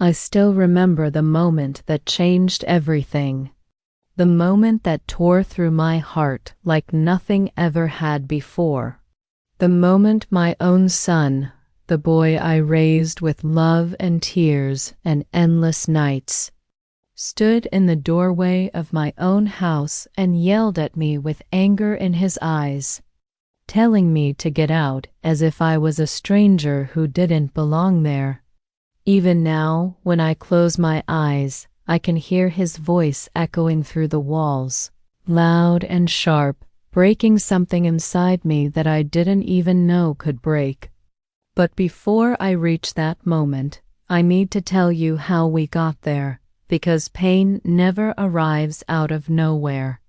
I still remember the moment that changed everything. The moment that tore through my heart like nothing ever had before. The moment my own son, the boy I raised with love and tears and endless nights, stood in the doorway of my own house and yelled at me with anger in his eyes, telling me to get out as if I was a stranger who didn't belong there. Even now, when I close my eyes, I can hear his voice echoing through the walls, loud and sharp, breaking something inside me that I didn't even know could break. But before I reach that moment, I need to tell you how we got there, because pain never arrives out of nowhere.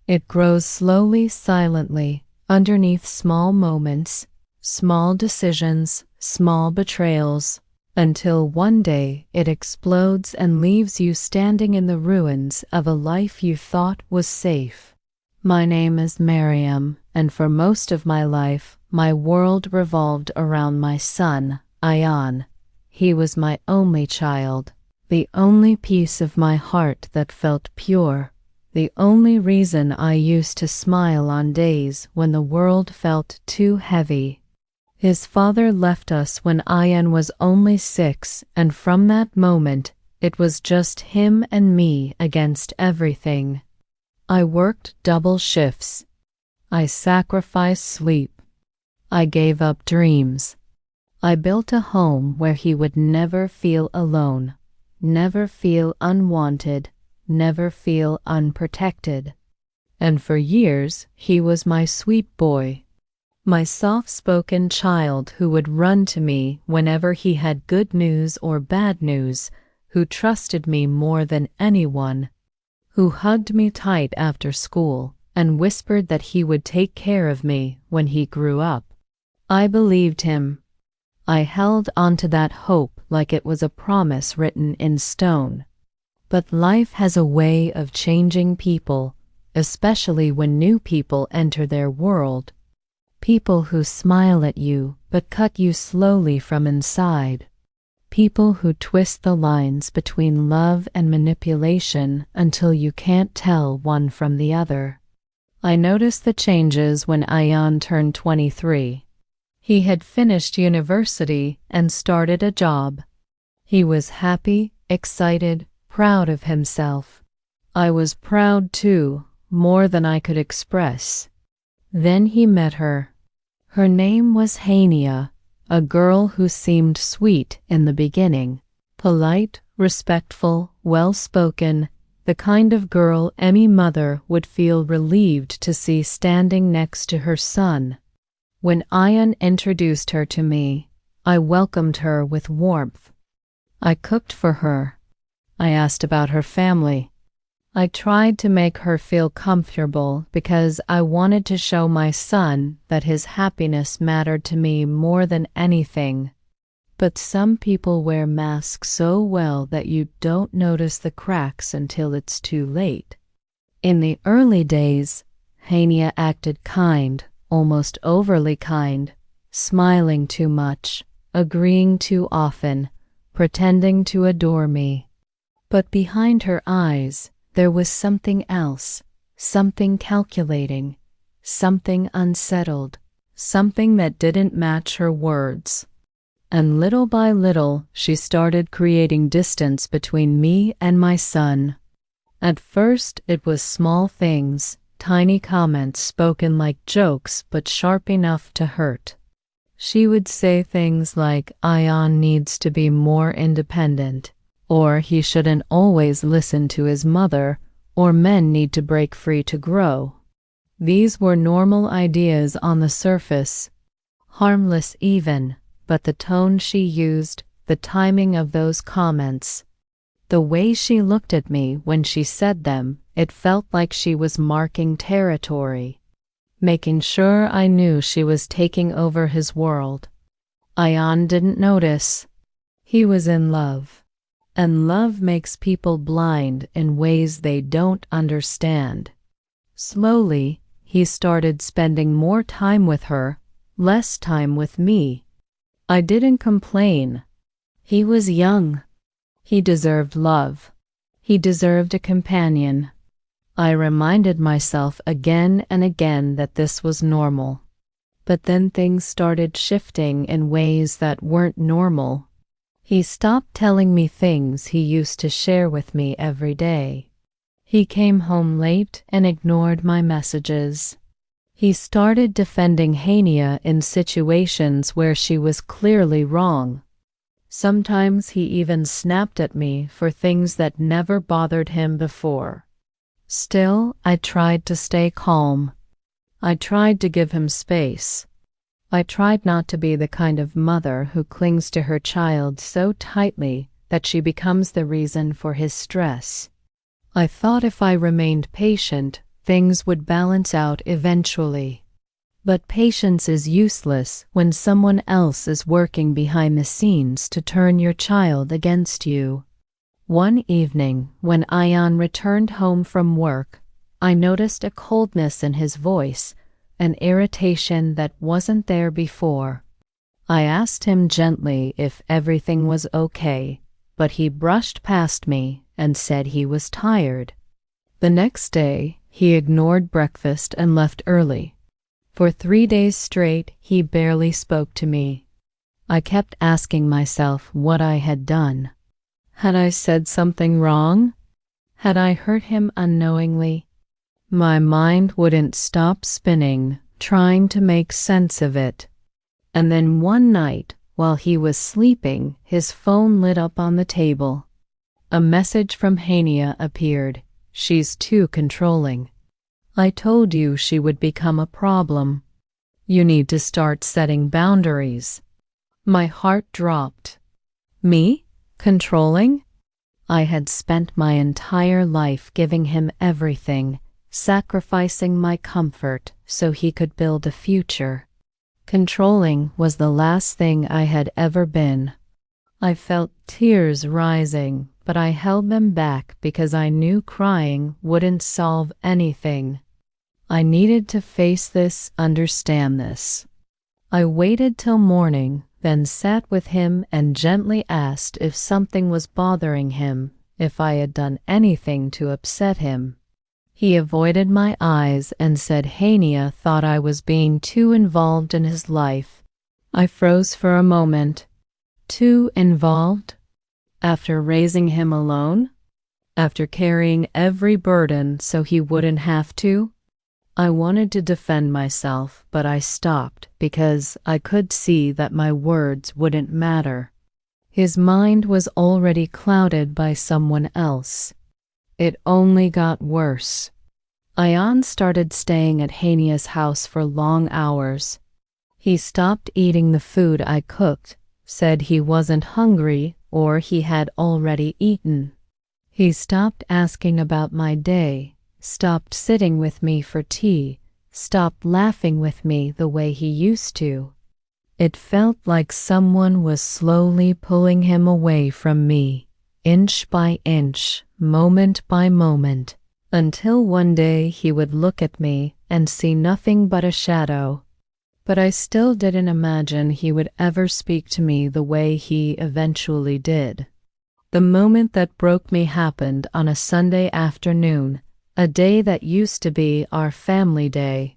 It grows slowly, silently, underneath small moments, small decisions, small betrayals, until one day it explodes and leaves you standing in the ruins of a life you thought was safe. My name is Miriam, and for most of my life, my world revolved around my son, Ayan. He was my only child, the only piece of my heart that felt pure, the only reason I used to smile on days when the world felt too heavy. His father left us when Ayan was only 6, and from that moment, it was just him and me against everything. I worked double shifts. I sacrificed sleep. I gave up dreams. I built a home where he would never feel alone, never feel unwanted, never feel unprotected. And for years, he was my sweet boy, my soft-spoken child who would run to me whenever he had good news or bad news, who trusted me more than anyone, who hugged me tight after school and whispered that he would take care of me when he grew up. I believed him. I held onto that hope like it was a promise written in stone. But life has a way of changing people, especially when new people enter their world. People who smile at you but cut you slowly from inside. People who twist the lines between love and manipulation until you can't tell one from the other. I noticed the changes when Ayan turned 23. He had finished university and started a job. He was happy, excited, proud of himself. I was proud too, more than I could express. Then he met her. Her name was Hania, a girl who seemed sweet in the beginning, polite, respectful, well-spoken, the kind of girl any mother would feel relieved to see standing next to her son. When Ayan introduced her to me, I welcomed her with warmth. I cooked for her. I asked about her family. I tried to make her feel comfortable because I wanted to show my son that his happiness mattered to me more than anything. But some people wear masks so well that you don't notice the cracks until it's too late. In the early days, Hania acted kind, almost overly kind, smiling too much, agreeing too often, pretending to adore me. But behind her eyes, there was something else, something calculating, something unsettled, something that didn't match her words. And little by little, she started creating distance between me and my son. At first, it was small things, tiny comments spoken like jokes but sharp enough to hurt. She would say things like, "Ayan needs to be more independent," or "he shouldn't always listen to his mother," or "men need to break free to grow." These were normal ideas on the surface, harmless even, but the tone she used, the timing of those comments, the way she looked at me when she said them, it felt like she was marking territory, making sure I knew she was taking over his world. Ayan didn't notice. He was in love. And love makes people blind in ways they don't understand. Slowly, he started spending more time with her, less time with me. I didn't complain. He was young. He deserved love. He deserved a companion. I reminded myself again and again that this was normal. But then things started shifting in ways that weren't normal. He stopped telling me things he used to share with me every day. He came home late and ignored my messages. He started defending Hania in situations where she was clearly wrong. Sometimes he even snapped at me for things that never bothered him before. Still, I tried to stay calm. I tried to give him space. I tried not to be the kind of mother who clings to her child so tightly that she becomes the reason for his stress. I thought if I remained patient, things would balance out eventually. But patience is useless when someone else is working behind the scenes to turn your child against you. One evening, when Ion returned home from work, I noticed a coldness in his voice, an irritation that wasn't there before. I asked him gently if everything was okay, but he brushed past me and said he was tired. The next day, he ignored breakfast and left early. For 3 days straight, he barely spoke to me. I kept asking myself what I had done. Had I said something wrong? Had I hurt him unknowingly? My mind wouldn't stop spinning, trying to make sense of it. And then one night, while he was sleeping, his phone lit up on the table. A message from Hania appeared. She's too controlling. I told you she would become a problem. You need to start setting boundaries. My heart dropped. Me? Controlling? I had spent my entire life giving him everything, sacrificing my comfort so he could build a future. Controlling was the last thing I had ever been. I felt tears rising, but I held them back because I knew crying wouldn't solve anything. I needed to face this, understand this. I waited till morning, then sat with him and gently asked if something was bothering him, if I had done anything to upset him. He avoided my eyes and said Hania thought I was being too involved in his life. I froze for a moment. Too involved? After raising him alone? After carrying every burden so he wouldn't have to? I wanted to defend myself, but I stopped because I could see that my words wouldn't matter. His mind was already clouded by someone else. It only got worse. Ion started staying at Hania's house for long hours. He stopped eating the food I cooked, said he wasn't hungry or he had already eaten. He stopped asking about my day, stopped sitting with me for tea, stopped laughing with me the way he used to. It felt like someone was slowly pulling him away from me, inch by inch, moment by moment, until one day he would look at me and see nothing but a shadow. But I still didn't imagine he would ever speak to me the way he eventually did. The moment that broke me happened on a Sunday afternoon, a day that used to be our family day.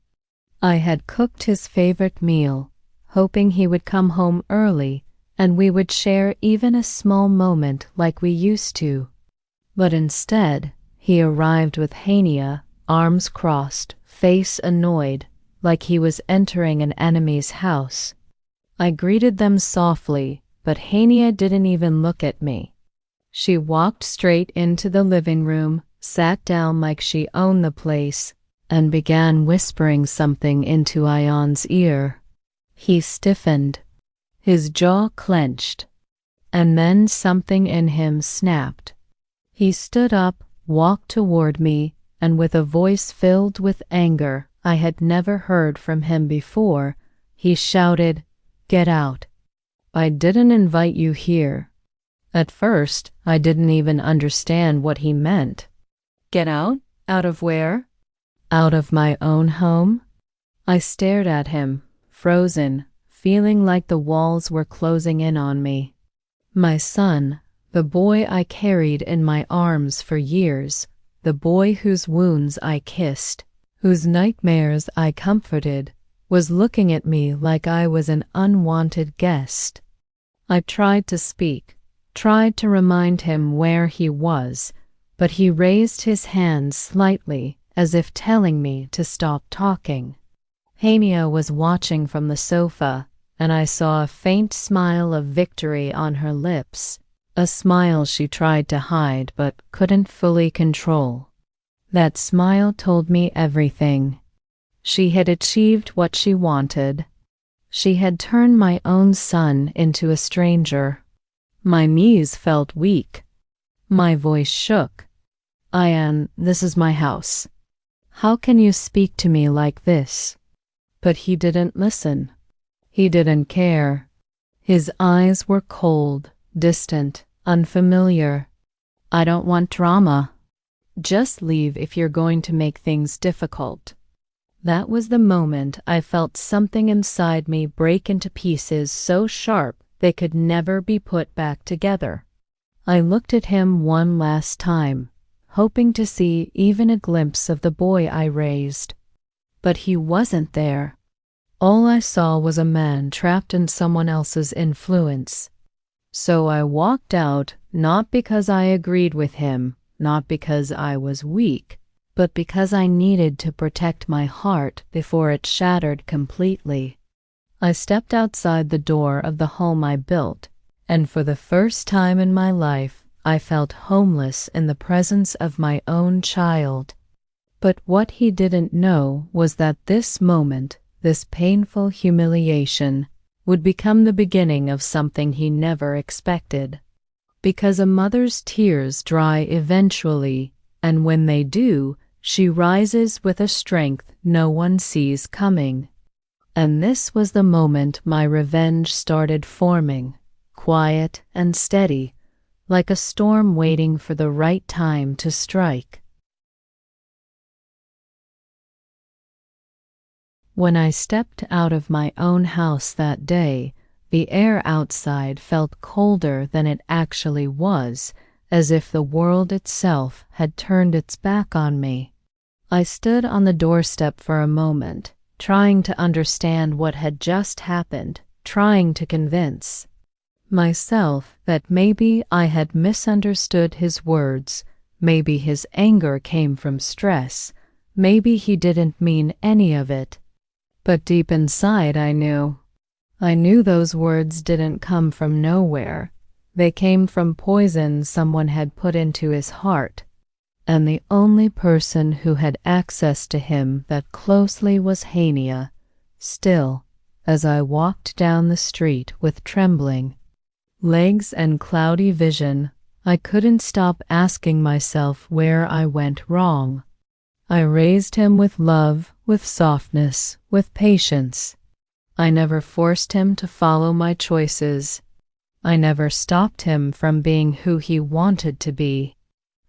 I had cooked his favorite meal, hoping he would come home early and we would share even a small moment like we used to. But instead, he arrived with Hania, arms crossed, face annoyed, like he was entering an enemy's house. I greeted them softly, but Hania didn't even look at me. She walked straight into the living room, sat down like she owned the place, and began whispering something into Ion's ear. He stiffened. His jaw clenched. And then something in him snapped. He stood up, walked toward me, and with a voice filled with anger I had never heard from him before, he shouted, "Get out. I didn't invite you here." At first, I didn't even understand what he meant. Get out? Out of where? Out of my own home? I stared at him, frozen, feeling like the walls were closing in on me. My son, The boy I carried in my arms for years, the boy whose wounds I kissed, whose nightmares I comforted, was looking at me like I was an unwanted guest. I tried to speak, tried to remind him where he was, but he raised his hand slightly as if telling me to stop talking. Hania was watching from the sofa, and I saw a faint smile of victory on her lips, a smile she tried to hide but couldn't fully control. That smile told me everything. She had achieved what she wanted. She had turned my own son into a stranger. My knees felt weak. My voice shook. "Ian, this is my house. How can you speak to me like this?" But he didn't listen. He didn't care. His eyes were cold, distant, unfamiliar. "I don't want drama. Just leave if you're going to make things difficult." That was the moment I felt something inside me break into pieces so sharp they could never be put back together. I looked at him one last time, hoping to see even a glimpse of the boy I raised. But he wasn't there. All I saw was a man trapped in someone else's influence. So I walked out, not because I agreed with him, not because I was weak, but because I needed to protect my heart before it shattered completely. I stepped outside the door of the home I built, and for the first time in my life, I felt homeless in the presence of my own child. But what he didn't know was that this moment, this painful humiliation, would become the beginning of something he never expected. Because a mother's tears dry eventually, and when they do, she rises with a strength no one sees coming. And this was the moment my revenge started forming, quiet and steady, like a storm waiting for the right time to strike. When I stepped out of my own house that day, the air outside felt colder than it actually was, as if the world itself had turned its back on me. I stood on the doorstep for a moment, trying to understand what had just happened, trying to convince myself that maybe I had misunderstood his words, maybe his anger came from stress, maybe he didn't mean any of it. But deep inside I knew those words didn't come from nowhere. They came from poison someone had put into his heart, and the only person who had access to him that closely was Hania. Still, as I walked down the street with trembling legs and cloudy vision, I couldn't stop asking myself where I went wrong. I raised him with love, with softness, with patience. I never forced him to follow my choices. I never stopped him from being who he wanted to be.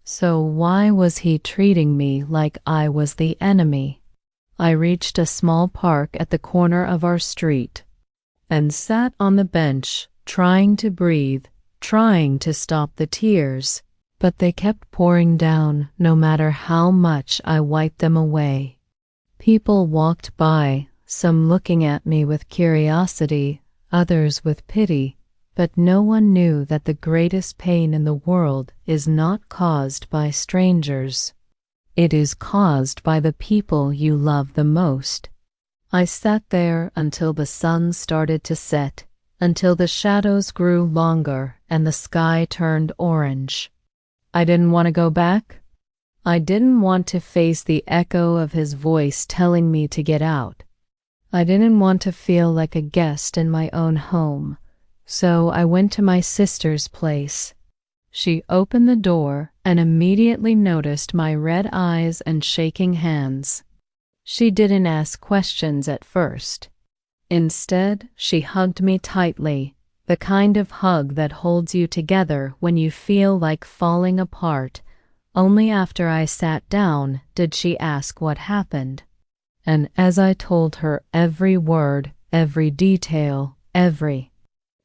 So why was he treating me like I was the enemy? I reached a small park at the corner of our street and sat on the bench, trying to breathe, trying to stop the tears, but they kept pouring down no matter how much I wiped them away. People walked by, some looking at me with curiosity, others with pity, but no one knew that the greatest pain in the world is not caused by strangers. It is caused by the people you love the most. I sat there until the sun started to set, until the shadows grew longer and the sky turned orange. I didn't want to go back. I didn't want to face the echo of his voice telling me to get out. I didn't want to feel like a guest in my own home, so I went to my sister's place. She opened the door and immediately noticed my red eyes and shaking hands. She didn't ask questions at first. Instead, she hugged me tightly, the kind of hug that holds you together when you feel like falling apart. Only after I sat down did she ask what happened. And as I told her every word, every detail, every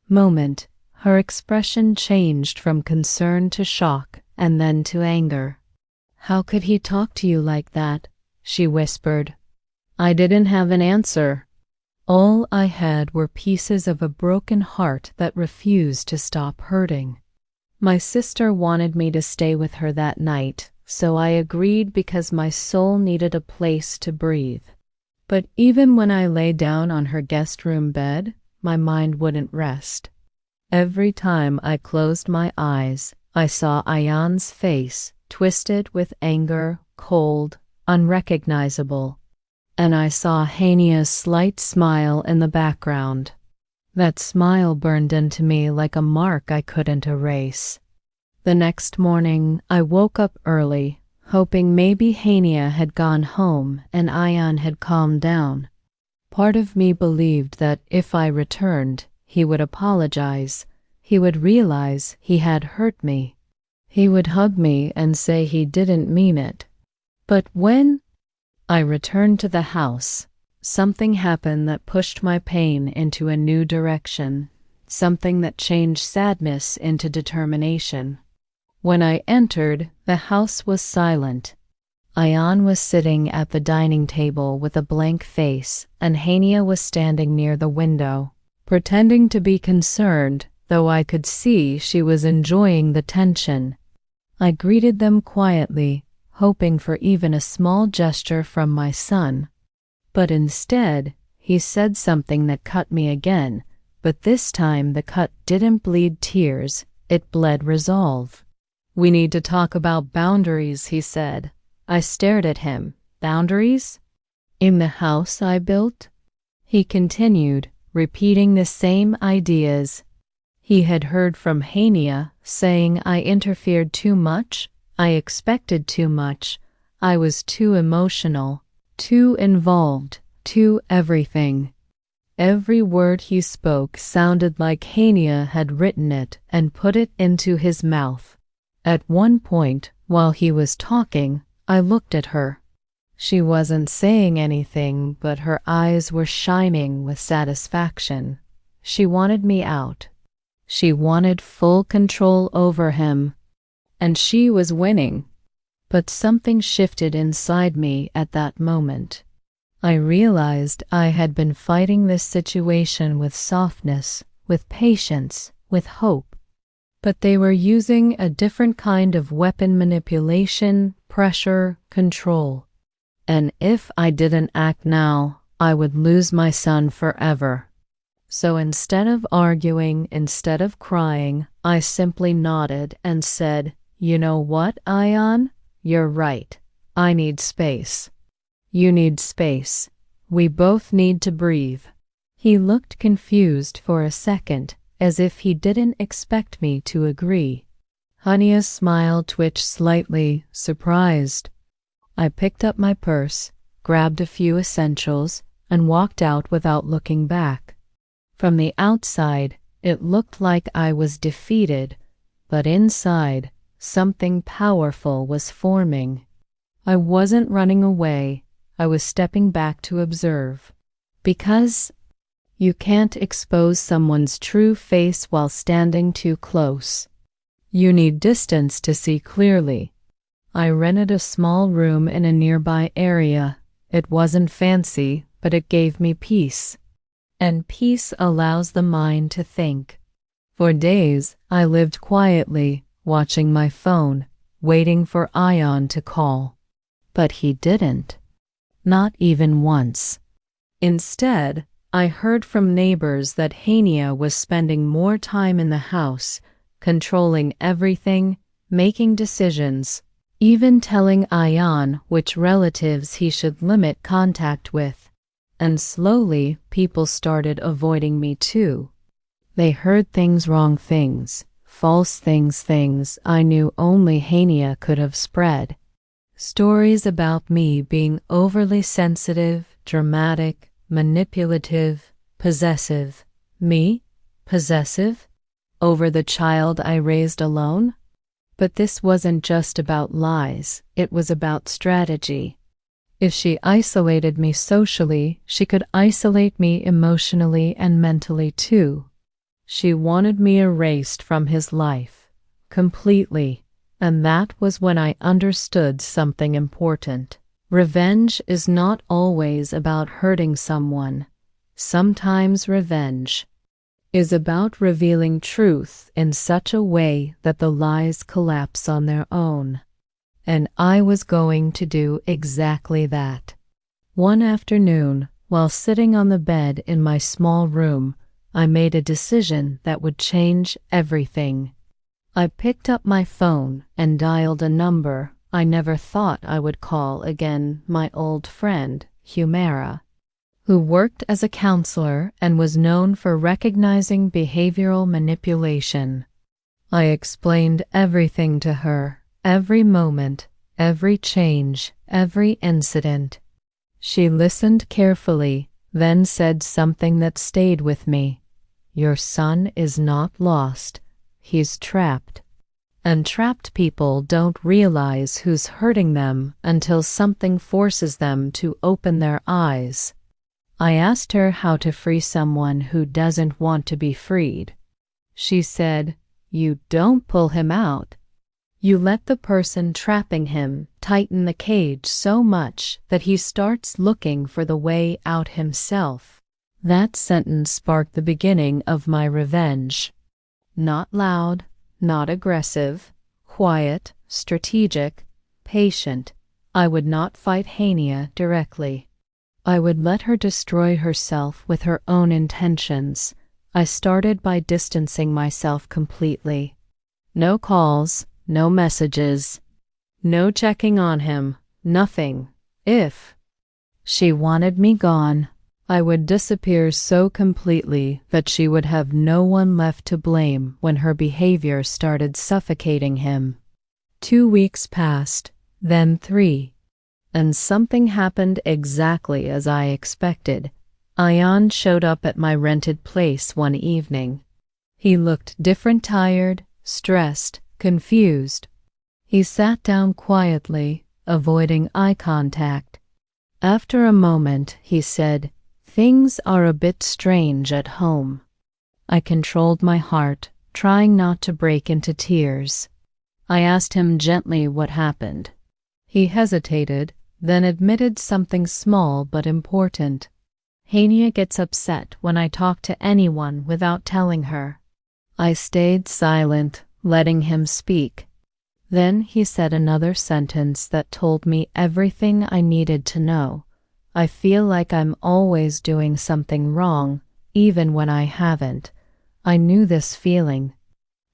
moment, Her expression changed from concern to shock and then to anger. "How could he talk to you like that?" she whispered. I didn't have an answer. All I had were pieces of a broken heart that refused to stop hurting. My sister wanted me to stay with her that night, so I agreed because my soul needed a place to breathe. But even when I lay down on her guest room bed, my mind wouldn't rest. Every time I closed my eyes, I saw Ayan's face, twisted with anger, cold, unrecognizable. And I saw Hania's slight smile in the background. That smile burned into me like a mark I couldn't erase. The next morning, I woke up early, hoping maybe Hania had gone home and Ayan had calmed down. Part of me believed that if I returned, he would apologize. He would realize he had hurt me. He would hug me and say he didn't mean it. But when I returned to the house, something happened that pushed my pain into a new direction, something that changed sadness into determination. When I entered, the house was silent. Ayan was sitting at the dining table with a blank face, and Hania was standing near the window, pretending to be concerned, though I could see she was enjoying the tension. I greeted them quietly, hoping for even a small gesture from my son. But instead, he said something that cut me again, but this time the cut didn't bleed tears, it bled resolve. "We need to talk about boundaries," he said. I stared at him. "Boundaries? In the house I built?" He continued, repeating the same ideas. He had heard from Hania, saying I interfered too much, I expected too much, I was too emotional, too involved, too everything. Every word he spoke sounded like Hania had written it and put it into his mouth. At one point, while he was talking, I looked at her. She wasn't saying anything, but her eyes were shining with satisfaction. She wanted me out. She wanted full control over him. And she was winning. But something shifted inside me at that moment. I realized I had been fighting this situation with softness, with patience, with hope. But they were using a different kind of weapon: manipulation, pressure, control. And if I didn't act now, I would lose my son forever. So instead of arguing, instead of crying, I simply nodded and said, "You know what, Ayan? You're right. I need space. You need space. We both need to breathe." He looked confused for a second, as if he didn't expect me to agree. Hania's smile twitched slightly, surprised. I picked up my purse, grabbed a few essentials, and walked out without looking back. From the outside, it looked like I was defeated, but inside, something powerful was forming. I wasn't running away. I was stepping back to observe. Because you can't expose someone's true face while standing too close. You need distance to see clearly. I rented a small room in a nearby area. It wasn't fancy, but it gave me peace. And peace allows the mind to think. For days, I lived quietly, watching my phone, waiting for Ayan to call. But he didn't. Not even once. Instead, I heard from neighbors that Hania was spending more time in the house, controlling everything, making decisions, even telling Ayan which relatives he should limit contact with. And slowly, people started avoiding me too. They heard wrong things, false things I knew only Hania could have spread. Stories about me being overly sensitive, dramatic, manipulative, possessive. Me? Possessive? Over the child I raised alone? But this wasn't just about lies, it was about strategy. If she isolated me socially, she could isolate me emotionally and mentally too. She wanted me erased from his life, completely, and that was when I understood something important. Revenge is not always about hurting someone. Sometimes revenge is about revealing truth in such a way that the lies collapse on their own. And I was going to do exactly that. One afternoon, while sitting on the bed in my small room, I made a decision that would change everything. I picked up my phone and dialed a number I never thought I would call again, my old friend, Humera, who worked as a counselor and was known for recognizing behavioral manipulation. I explained everything to her, every moment, every change, every incident. She listened carefully, then said something that stayed with me. "Your son is not lost. He's trapped. And trapped people don't realize who's hurting them until something forces them to open their eyes." I asked her how to free someone who doesn't want to be freed. She said, "You don't pull him out. You let the person trapping him tighten the cage so much that he starts looking for the way out himself." That sentence sparked the beginning of my revenge. Not loud, not aggressive, quiet, strategic, patient. I would not fight Hania directly. I would let her destroy herself with her own intentions. I started by distancing myself completely. No calls, no messages, no checking on him, nothing. If she wanted me gone, I would disappear so completely that she would have no one left to blame when her behavior started suffocating him. 2 weeks passed, then 3, and something happened exactly as I expected. Ion showed up at my rented place one evening. He looked different, tired, stressed, confused. He sat down quietly, avoiding eye contact. After a moment, he said, "Things are a bit strange at home." I controlled my heart, trying not to break into tears. I asked him gently what happened. He hesitated, then admitted something small but important. "Hania gets upset when I talk to anyone without telling her." I stayed silent, letting him speak. Then he said another sentence that told me everything I needed to know. "I feel like I'm always doing something wrong, even when I haven't." I knew this feeling.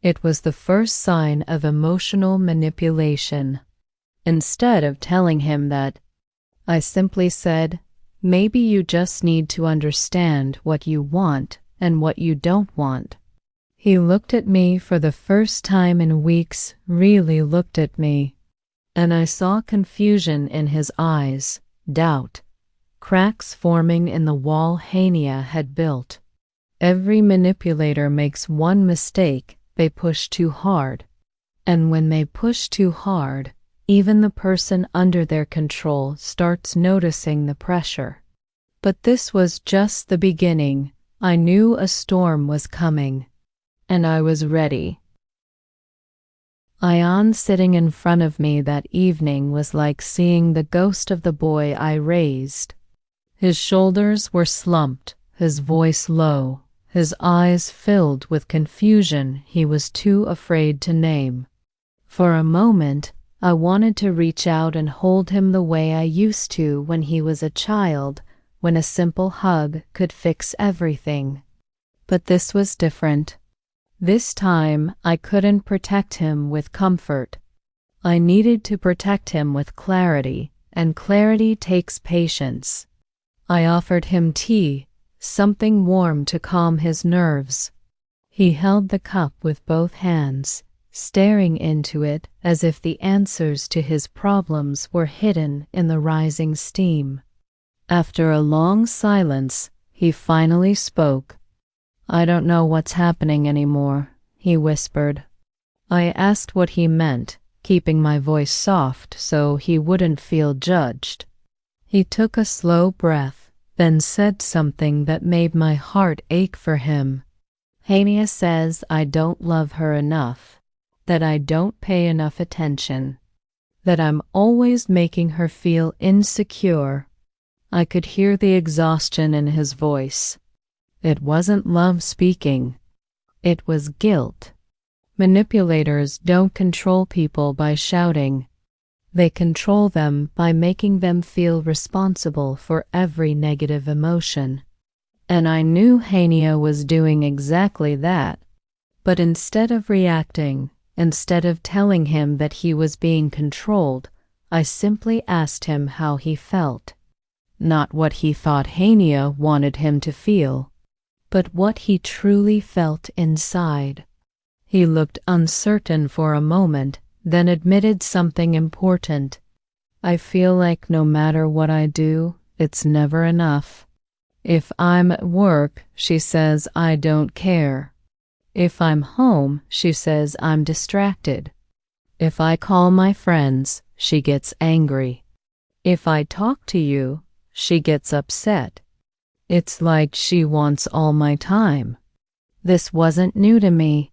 It was the first sign of emotional manipulation. Instead of telling him that, I simply said, "Maybe you just need to understand what you want and what you don't want." He looked at me for the first time in weeks, really looked at me, and I saw confusion in his eyes, doubt, cracks forming in the wall Hania had built. Every manipulator makes one mistake: they push too hard. And when they push too hard, even the person under their control starts noticing the pressure. But this was just the beginning. I knew a storm was coming, and I was ready. Ion sitting in front of me that evening was like seeing the ghost of the boy I raised. His shoulders were slumped, his voice low, his eyes filled with confusion he was too afraid to name. For a moment, I wanted to reach out and hold him the way I used to when he was a child, when a simple hug could fix everything. But this was different. This time, I couldn't protect him with comfort. I needed to protect him with clarity, and clarity takes patience. I offered him tea, something warm to calm his nerves. He held the cup with both hands, staring into it as if the answers to his problems were hidden in the rising steam. After a long silence, he finally spoke. "I don't know what's happening anymore," he whispered. I asked what he meant, keeping my voice soft so he wouldn't feel judged. He took a slow breath, then said something that made my heart ache for him. Hania says I don't love her enough, that I don't pay enough attention, that I'm always making her feel insecure. I could hear the exhaustion in his voice. It wasn't love speaking. It was guilt. Manipulators don't control people by shouting. They control them by making them feel responsible for every negative emotion. And I knew Hania was doing exactly that. But instead of reacting, instead of telling him that he was being controlled, I simply asked him how he felt. Not what he thought Hania wanted him to feel, but what he truly felt inside. He looked uncertain for a moment, then admitted something important. I feel like no matter what I do, it's never enough. If I'm at work, she says I don't care. If I'm home, she says I'm distracted. If I call my friends, she gets angry. If I talk to you, she gets upset. It's like she wants all my time. This wasn't new to me.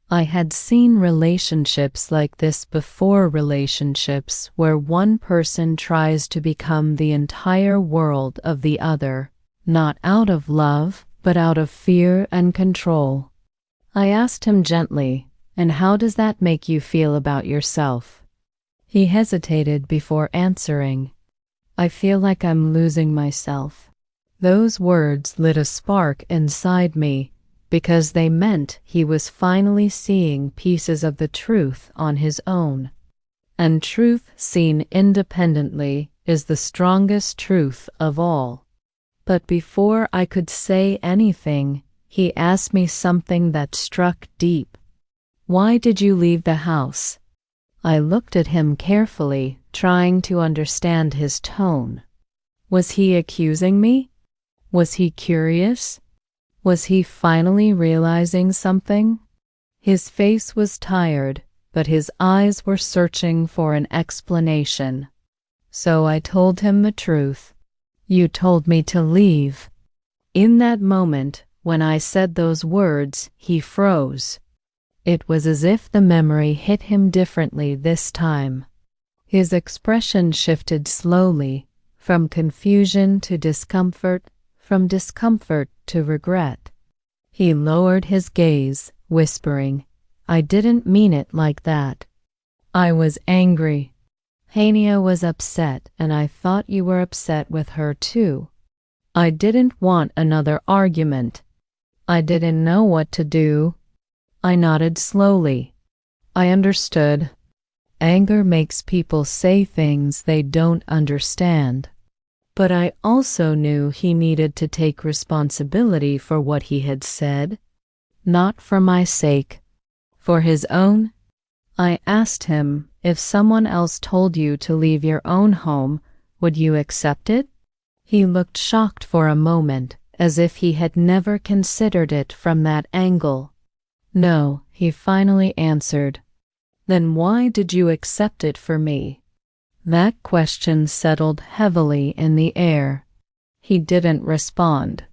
I had seen relationships like this before, relationships where one person tries to become the entire world of the other, not out of love, but out of fear and control. I asked him gently, "And how does that make you feel about yourself?" He hesitated before answering. "I feel like I'm losing myself." Those words lit a spark inside me, because they meant he was finally seeing pieces of the truth on his own. And truth seen independently is the strongest truth of all. But before I could say anything, he asked me something that struck deep. "Why did you leave the house?" I looked at him carefully, trying to understand his tone. Was he accusing me? Was he curious? Was he finally realizing something? His face was tired, but his eyes were searching for an explanation. So I told him the truth. "You told me to leave." In that moment, when I said those words, he froze. It was as if the memory hit him differently this time. His expression shifted slowly, from confusion to discomfort, from discomfort to regret. He lowered his gaze, whispering, "I didn't mean it like that." I was angry. "Hania was upset, and I thought you were upset with her too." I didn't want another argument. I didn't know what to do. I nodded slowly. I understood. Anger makes people say things they don't understand. But I also knew he needed to take responsibility for what he had said, not for my sake, for his own. I asked him, "If someone else told you to leave your own home, would you accept it?" He looked shocked for a moment, as if he had never considered it from that angle. "No," he finally answered. "Then why did you accept it for me?" That question settled heavily in the air. He didn't respond.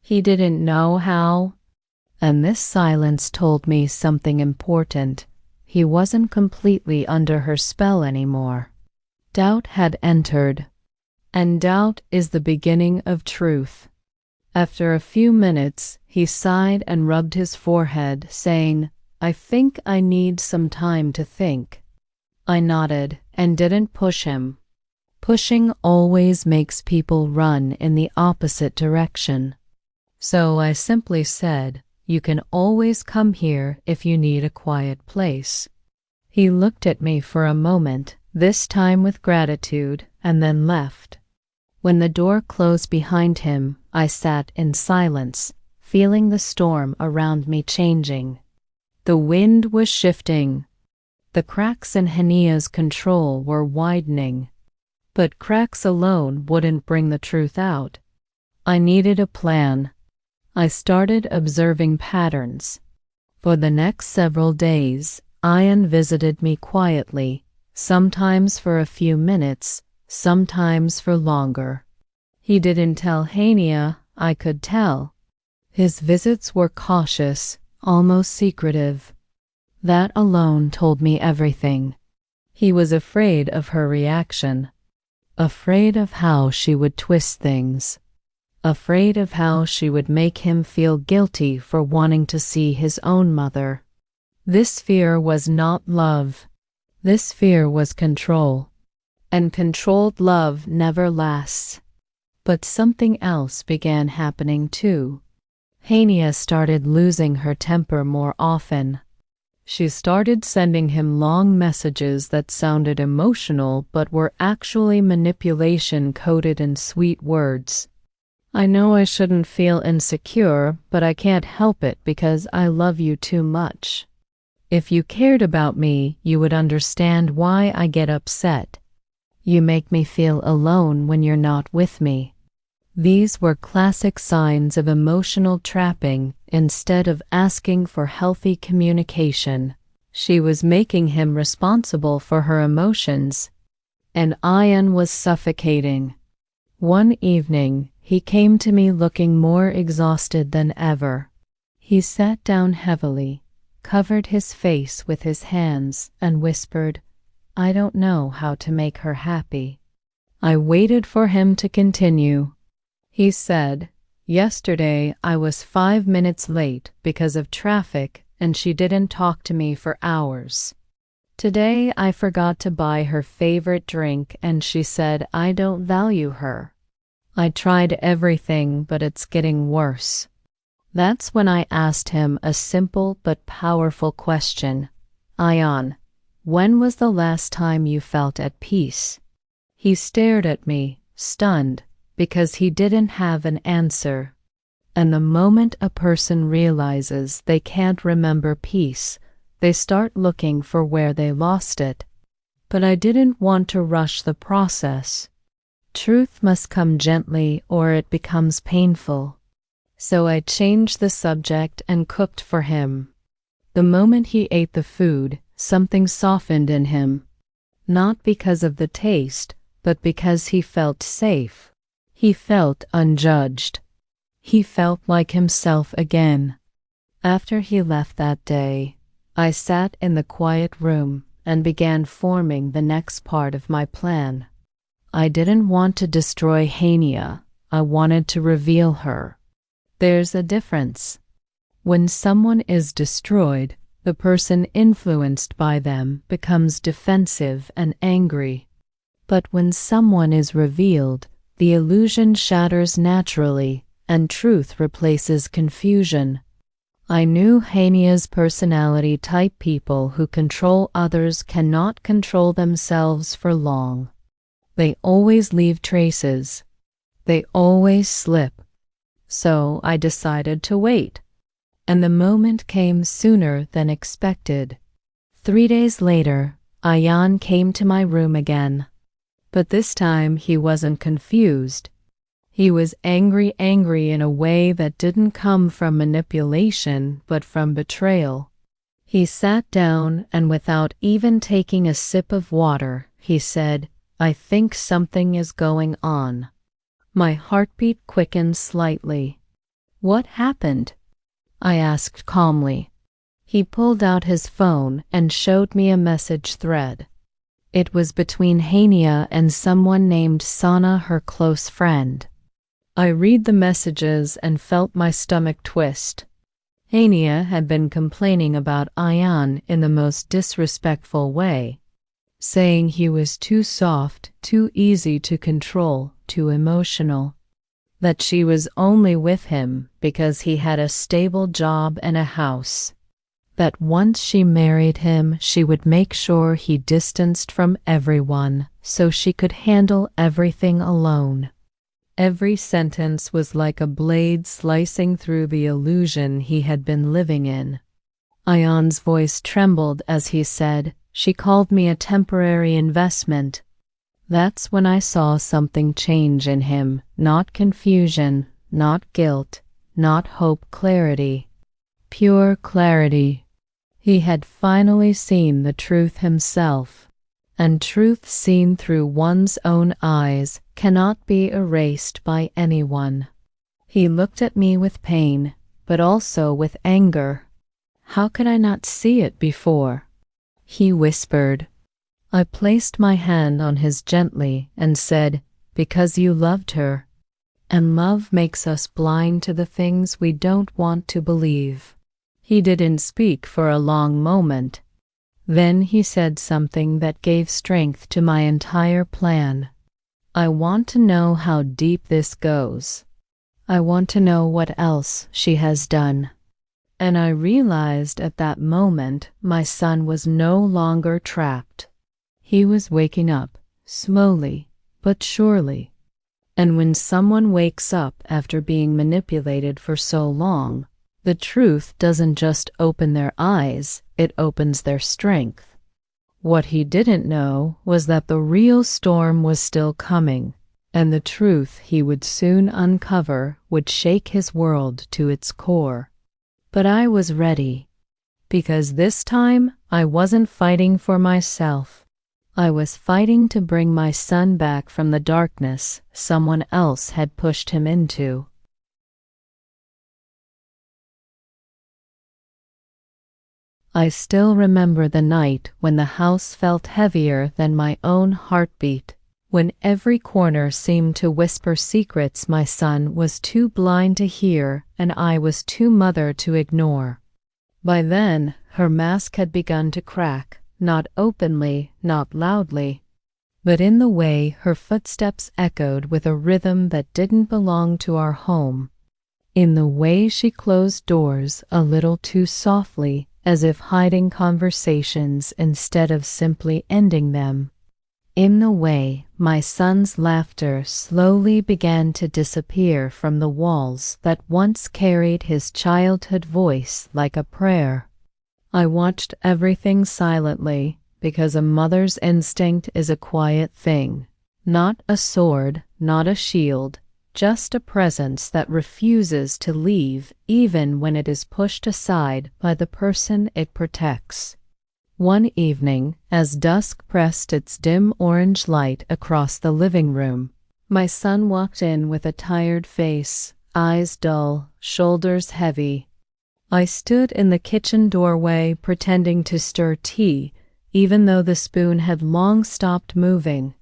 He didn't know how. And this silence told me something important. He wasn't completely under her spell anymore. Doubt had entered. And doubt is the beginning of truth. After a few minutes, he sighed and rubbed his forehead, saying, "I think I need some time to think." I nodded and didn't push him. Pushing always makes people run in the opposite direction. So I simply said, "You can always come here if you need a quiet place." He looked at me for a moment, this time with gratitude, and then left. When the door closed behind him, I sat in silence, feeling the storm around me changing. The wind was shifting. The cracks in Hania's control were widening. But cracks alone wouldn't bring the truth out. I needed a plan. I started observing patterns. For the next several days, Ian visited me quietly, sometimes for a few minutes, sometimes for longer. He didn't tell Hania, I could tell. His visits were cautious, almost secretive. That alone told me everything. He was afraid of her reaction, afraid of how she would twist things, afraid of how she would make him feel guilty for wanting to see his own mother. This fear was not love. This fear was control. And controlled love never lasts. But something else began happening too. Hania started losing her temper more often. She started sending him long messages that sounded emotional but were actually manipulation coded in sweet words. I know I shouldn't feel insecure, but I can't help it because I love you too much. If you cared about me, you would understand why I get upset. You make me feel alone when you're not with me. These were classic signs of emotional trapping. Instead of asking for healthy communication, she was making him responsible for her emotions, and Ian was suffocating. One evening, he came to me looking more exhausted than ever. He sat down heavily, covered his face with his hands, and whispered, "I don't know how to make her happy." I waited for him to continue. He said, "Yesterday I was 5 minutes late because of traffic and she didn't talk to me for hours. Today I forgot to buy her favorite drink and she said I don't value her. I tried everything, but it's getting worse." That's when I asked him a simple but powerful question. "Ian, when was the last time you felt at peace?" He stared at me, stunned, because he didn't have an answer. And the moment a person realizes they can't remember peace, they start looking for where they lost it. But I didn't want to rush the process. Truth must come gently or it becomes painful. So I changed the subject and cooked for him. The moment he ate the food, something softened in him. Not because of the taste, but because he felt safe. He felt unjudged. He felt like himself again. After he left that day, I sat in the quiet room and began forming the next part of my plan. I didn't want to destroy Hania. I wanted to reveal her. There's a difference. When someone is destroyed, the person influenced by them becomes defensive and angry. But when someone is revealed, the illusion shatters naturally, and truth replaces confusion. I knew Hania's personality type. People who control others cannot control themselves for long. They always leave traces. They always slip. So I decided to wait. And the moment came sooner than expected. 3 days later, Ian came to my room again. But this time he wasn't confused. He was angry in a way that didn't come from manipulation, but from betrayal. He sat down and without even taking a sip of water, he said, "I think something is going on." My heartbeat quickened slightly. "What happened?" I asked calmly. He pulled out his phone and showed me a message thread. It was between Hania and someone named Sana, her close friend. I read the messages and felt my stomach twist. Hania had been complaining about Ian in the most disrespectful way, saying he was too soft, too easy to control, too emotional. That she was only with him because he had a stable job and a house. That once she married him, she would make sure he distanced from everyone so she could handle everything alone. Every sentence was like a blade slicing through the illusion he had been living in. Ian's voice trembled as he said, "She called me a temporary investment." That's when I saw something change in him, not confusion, not guilt, not hope, clarity. Pure clarity. He had finally seen the truth himself, and truth seen through one's own eyes cannot be erased by anyone. He looked at me with pain, but also with anger. How could I not see it before? He whispered. I placed my hand on his gently and said, because you loved her. And love makes us blind to the things we don't want to believe. He didn't speak for a long moment. Then he said something that gave strength to my entire plan. I want to know how deep this goes. I want to know what else she has done. And I realized at that moment my son was no longer trapped. He was waking up, slowly but surely. And when someone wakes up after being manipulated for so long, the truth doesn't just open their eyes, it opens their strength. What he didn't know was that the real storm was still coming, and the truth he would soon uncover would shake his world to its core. But I was ready, because this time I wasn't fighting for myself. I was fighting to bring my son back from the darkness someone else had pushed him into. I still remember the night when the house felt heavier than my own heartbeat, when every corner seemed to whisper secrets my son was too blind to hear and I was too mother to ignore. By then, her mask had begun to crack. Not openly, not loudly, but in the way her footsteps echoed with a rhythm that didn't belong to our home, in the way she closed doors a little too softly, as if hiding conversations instead of simply ending them, in the way my son's laughter slowly began to disappear from the walls that once carried his childhood voice like a prayer. I watched everything silently because a mother's instinct is a quiet thing, not a sword, not a shield, just a presence that refuses to leave even when it is pushed aside by the person it protects. One evening, as dusk pressed its dim orange light across the living room, my son walked in with a tired face, eyes dull, shoulders heavy. I stood in the kitchen doorway pretending to stir tea, even though the spoon had long stopped moving.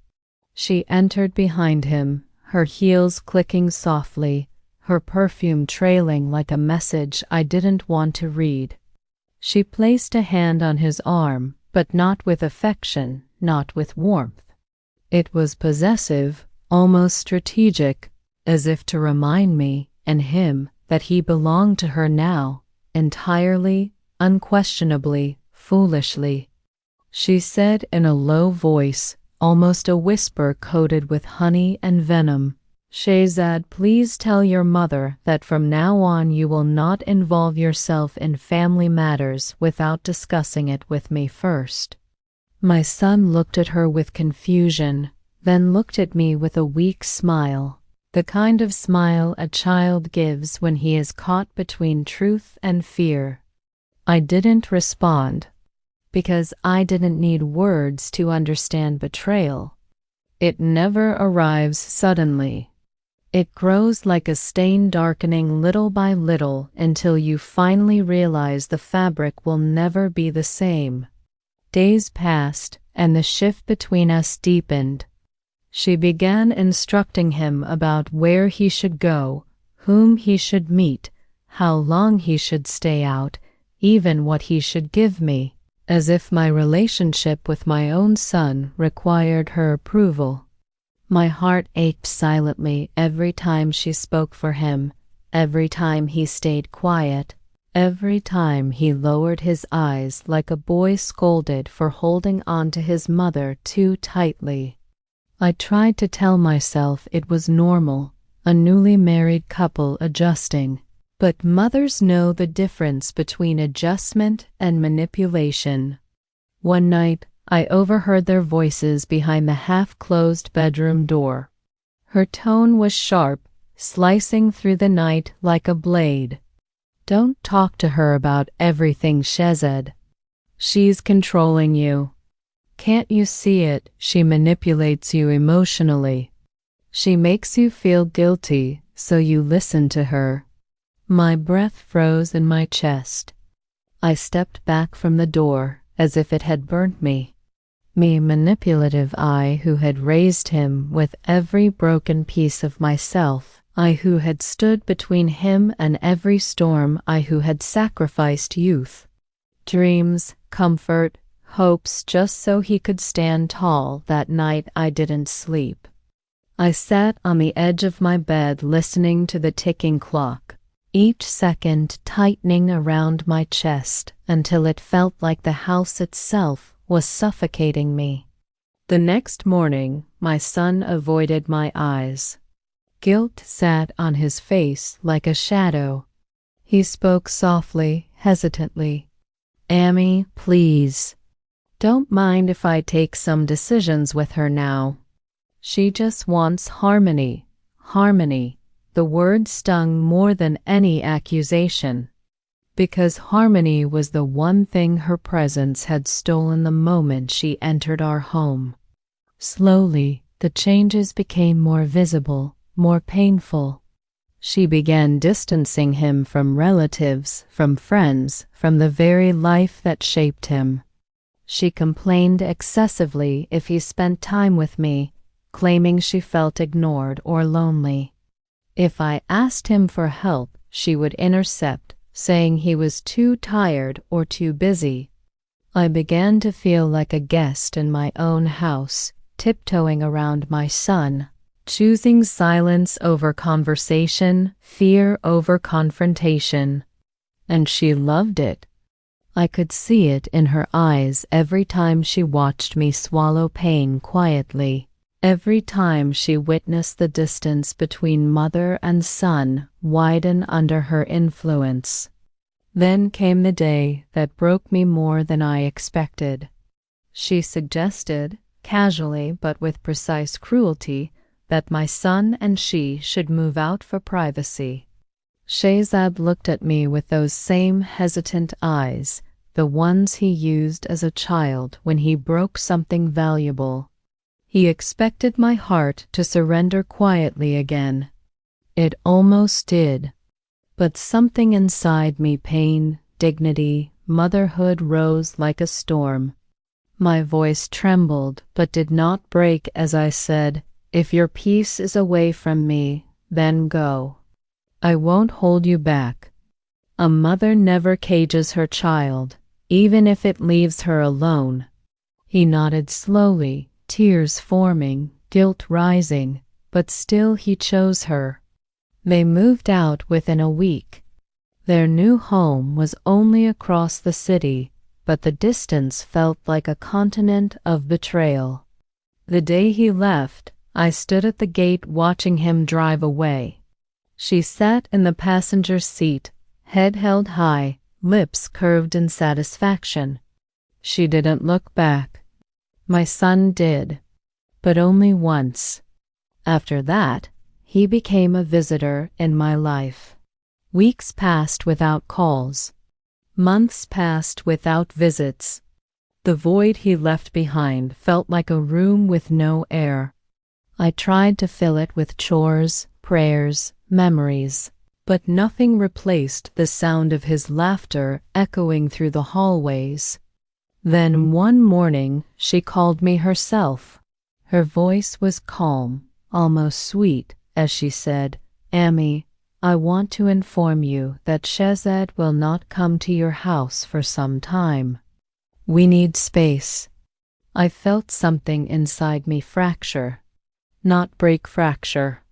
She entered behind him, her heels clicking softly, her perfume trailing like a message I didn't want to read. She placed a hand on his arm, but not with affection, not with warmth. It was possessive, almost strategic, as if to remind me and him that he belonged to her now. Entirely, unquestionably, foolishly. She said in a low voice, almost a whisper coated with honey and venom, Shehzad, please tell your mother that from now on you will not involve yourself in family matters without discussing it with me first. My son looked at her with confusion, then looked at me with a weak smile. The kind of smile a child gives when he is caught between truth and fear. I didn't respond, because I didn't need words to understand betrayal. It never arrives suddenly. It grows like a stain darkening little by little until you finally realize the fabric will never be the same. Days passed, and the shift between us deepened. She began instructing him about where he should go, whom he should meet, how long he should stay out, even what he should give me, as if my relationship with my own son required her approval. My heart ached silently every time she spoke for him, every time he stayed quiet, every time he lowered his eyes like a boy scolded for holding on to his mother too tightly. I tried to tell myself it was normal, a newly married couple adjusting, but mothers know the difference between adjustment and manipulation. One night, I overheard their voices behind the half-closed bedroom door. Her tone was sharp, slicing through the night like a blade. Don't talk to her about everything, Shehzad. She's controlling you. Can't you see it? She manipulates you emotionally. She makes you feel guilty, so you listen to her. My breath froze in my chest. I stepped back from the door as if it had burnt me. Me, manipulative I who had raised him with every broken piece of myself, I who had stood between him and every storm, I who had sacrificed youth, dreams, comfort, hopes just so he could stand tall. That night I didn't sleep. I sat on the edge of my bed listening to the ticking clock, each second tightening around my chest until it felt like the house itself was suffocating me. The next morning, my son avoided my eyes. Guilt sat on his face like a shadow. He spoke softly, hesitantly. "Amy, please. Don't mind if I take some decisions with her now. She just wants harmony, harmony." The word stung more than any accusation, because harmony was the one thing her presence had stolen the moment she entered our home. Slowly, the changes became more visible, more painful. She began distancing him from relatives, from friends, from the very life that shaped him. She complained excessively if he spent time with me, claiming she felt ignored or lonely. If I asked him for help, she would intercept, saying he was too tired or too busy. I began to feel like a guest in my own house, tiptoeing around my son, choosing silence over conversation, fear over confrontation. And she loved it. I could see it in her eyes every time she watched me swallow pain quietly. Every time she witnessed the distance between mother and son widen under her influence. Then came the day that broke me more than I expected. She suggested, casually but with precise cruelty, that my son and she should move out for privacy. Shahzad looked at me with those same hesitant eyes, the ones he used as a child when he broke something valuable. He expected my heart to surrender quietly again. It almost did. But something inside me, pain, dignity, motherhood, rose like a storm. My voice trembled but did not break as I said, "If your peace is away from me, then go. I won't hold you back. A mother never cages her child, even if it leaves her alone." He nodded slowly, tears forming, guilt rising, but still he chose her. They moved out within a week. Their new home was only across the city, but the distance felt like a continent of betrayal. The day he left, I stood at the gate watching him drive away. She sat in the passenger seat, head held high, lips curved in satisfaction. She didn't look back. My son did, but only once. After that, he became a visitor in my life. Weeks passed without calls. Months passed without visits. The void he left behind felt like a room with no air. I tried to fill it with chores, prayers, memories, but nothing replaced the sound of his laughter echoing through the hallways. Then one morning she called me herself. Her voice was calm, almost sweet, as she said, "Amy, I want to inform you that Shahzad will not come to your house for some time. We need space." I felt something inside me fracture. Not break, fracture.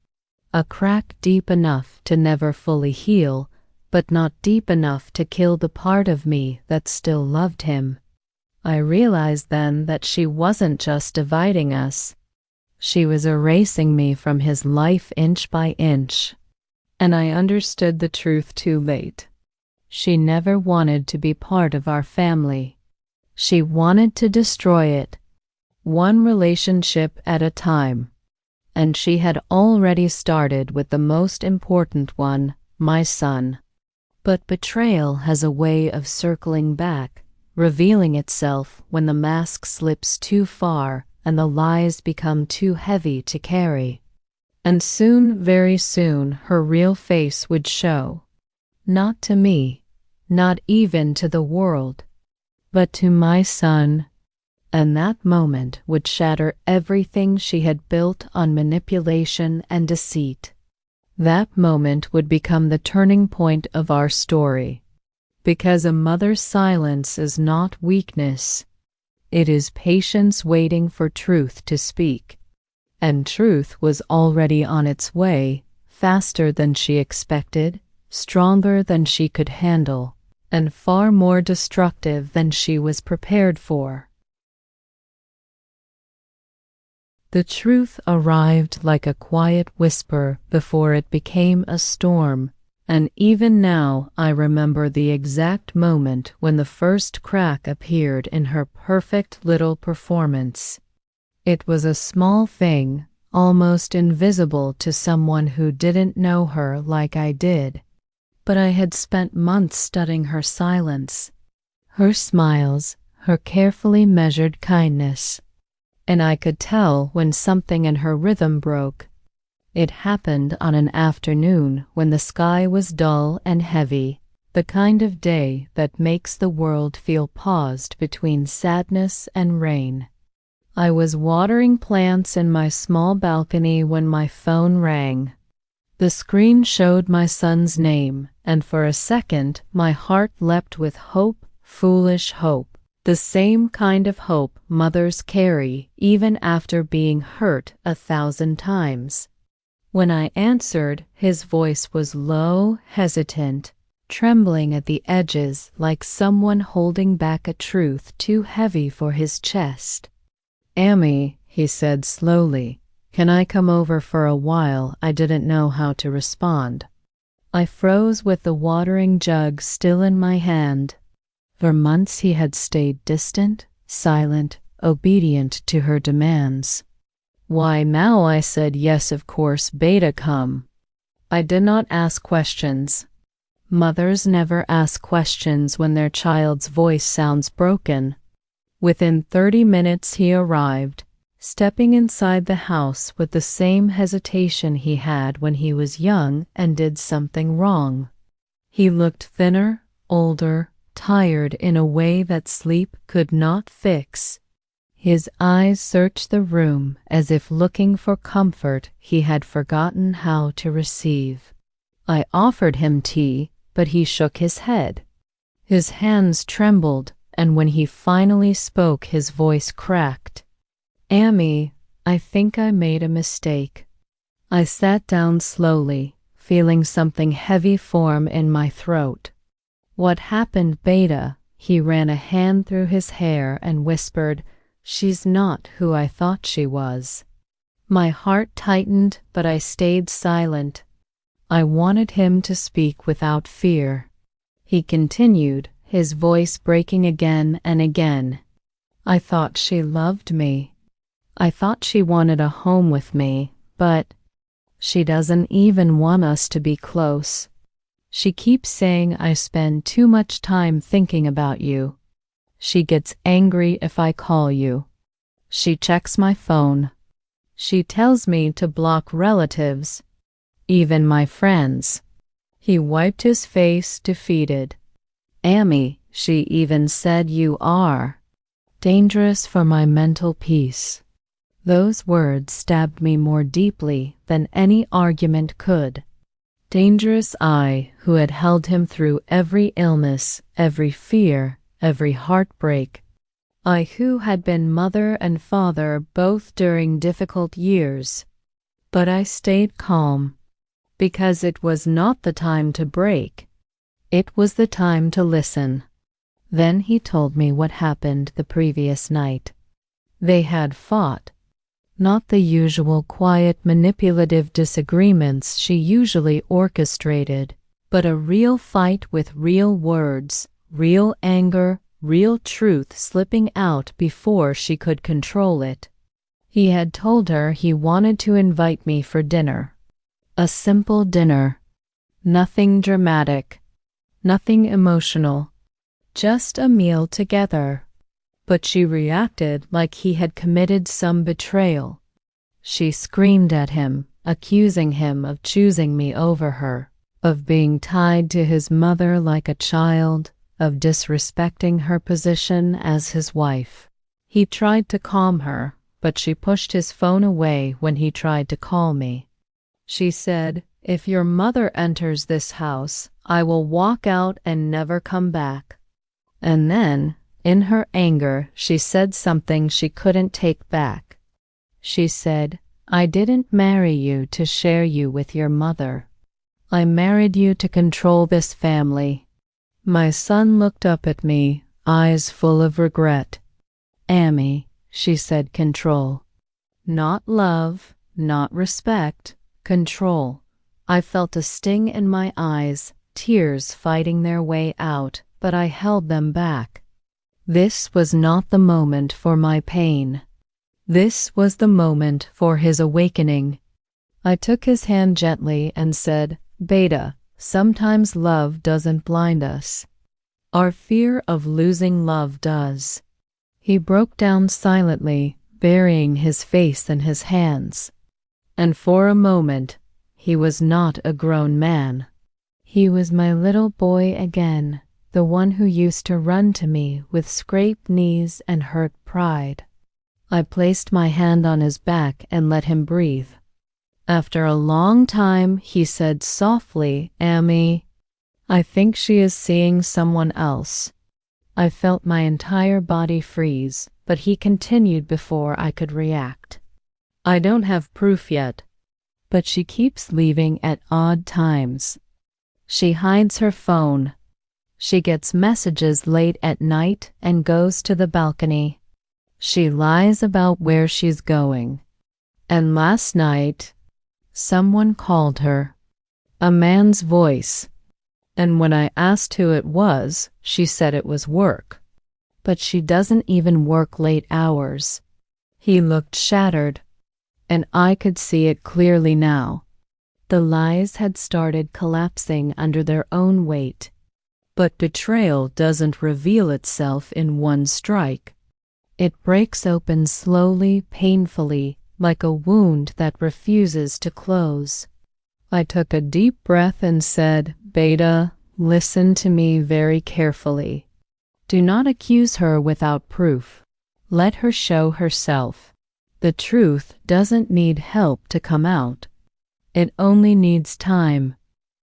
A crack deep enough to never fully heal, but not deep enough to kill the part of me that still loved him. I realized then that she wasn't just dividing us. She was erasing me from his life inch by inch. And I understood the truth too late. She never wanted to be part of our family. She wanted to destroy it, one relationship at a time. And she had already started with the most important one, my son. But betrayal has a way of circling back, revealing itself when the mask slips too far and the lies become too heavy to carry. And soon, very soon, her real face would show. not to me, not even to the world, but to my son. And that moment would shatter everything she had built on manipulation and deceit. That moment would become the turning point of our story, because a mother's silence is not weakness. It is patience waiting for truth to speak. And truth was already on its way, faster than she expected, stronger than she could handle, and far more destructive than she was prepared for. The truth arrived like a quiet whisper before it became a storm, and even now I remember the exact moment when the first crack appeared in her perfect little performance. It was a small thing, almost invisible to someone who didn't know her like I did. But I had spent months studying her silence, her smiles, her carefully measured kindness. And I could tell when something in her rhythm broke. It happened on an afternoon when the sky was dull and heavy, the kind of day that makes the world feel paused between sadness and rain. I was watering plants in my small balcony when my phone rang. The screen showed my son's name, and for a second my heart leapt with hope, foolish hope. The same kind of hope mothers carry even after being hurt 1,000 times. When I answered, his voice was low, hesitant, trembling at the edges like someone holding back a truth too heavy for his chest. "Amy," he said slowly, "can I come over for a while?" I didn't know how to respond. I froze with the watering jug still in my hand. For months he had stayed distant, silent, obedient to her demands. "Why now?" I said. "Yes, of course, Beta, come." I did not ask questions. Mothers never ask questions when their child's voice sounds broken. Within 30 minutes he arrived, stepping inside the house with the same hesitation he had when he was young and did something wrong. He looked thinner, older, tired in a way that sleep could not fix. His eyes searched the room as if looking for comfort he had forgotten how to receive. I offered him tea, but he shook his head. His hands trembled, and when he finally spoke, his voice cracked. "Amy, I think I made a mistake." I sat down slowly, feeling something heavy form in my throat. "What happened, Beta?" He ran a hand through his hair and whispered, "She's not who I thought she was." My heart tightened, but I stayed silent. I wanted him to speak without fear. He continued, his voice breaking again and again. "I thought she loved me. I thought she wanted a home with me, but she doesn't even want us to be close. She keeps saying I spend too much time thinking about you. She gets angry if I call you. She checks my phone. She tells me to block relatives, even my friends." He wiped his face, defeated. "Amy, she even said you are dangerous for my mental peace." Those words stabbed me more deeply than any argument could. Dangerous I, who had held him through every illness, every fear, every heartbreak. I who had been mother and father both during difficult years. But I stayed calm, because it was not the time to break. It was the time to listen. Then he told me what happened the previous night. They had fought. Not the usual quiet manipulative disagreements she usually orchestrated, but a real fight with real words, real anger, real truth slipping out before she could control it. He had told her he wanted to invite me for dinner. A simple dinner. Nothing dramatic. Nothing emotional. Just a meal together. But she reacted like he had committed some betrayal. She screamed at him, accusing him of choosing me over her, of being tied to his mother like a child, of disrespecting her position as his wife. He tried to calm her, but she pushed his phone away when he tried to call me. She said, "If your mother enters this house, I will walk out and never come back." And then, in her anger, she said something she couldn't take back. She said, "I didn't marry you to share you with your mother. I married you to control this family." My son looked up at me, eyes full of regret. "Amy," she said, "control. Not love, not respect, control." I felt a sting in my eyes, tears fighting their way out, but I held them back. This was not the moment for my pain. This was the moment for his awakening. I took his hand gently and said, "Beta, sometimes love doesn't blind us. Our fear of losing love does." He broke down silently, burying his face in his hands. And for a moment, he was not a grown man. He was my little boy again, the one who used to run to me with scraped knees and hurt pride. I placed my hand on his back and let him breathe. After a long time, he said softly, "Amy, I think she is seeing someone else." I felt my entire body freeze, but he continued before I could react. "I don't have proof yet, but she keeps leaving at odd times. She hides her phone. She gets messages late at night and goes to the balcony. She lies about where she's going. And last night, someone called her. A man's voice. And when I asked who it was, she said it was work. But she doesn't even work late hours." He looked shattered, and I could see it clearly now. The lies had started collapsing under their own weight. But betrayal doesn't reveal itself in one strike. It breaks open slowly, painfully, like a wound that refuses to close. I took a deep breath and said, "Beta, listen to me very carefully. Do not accuse her without proof. Let her show herself. The truth doesn't need help to come out. It only needs time."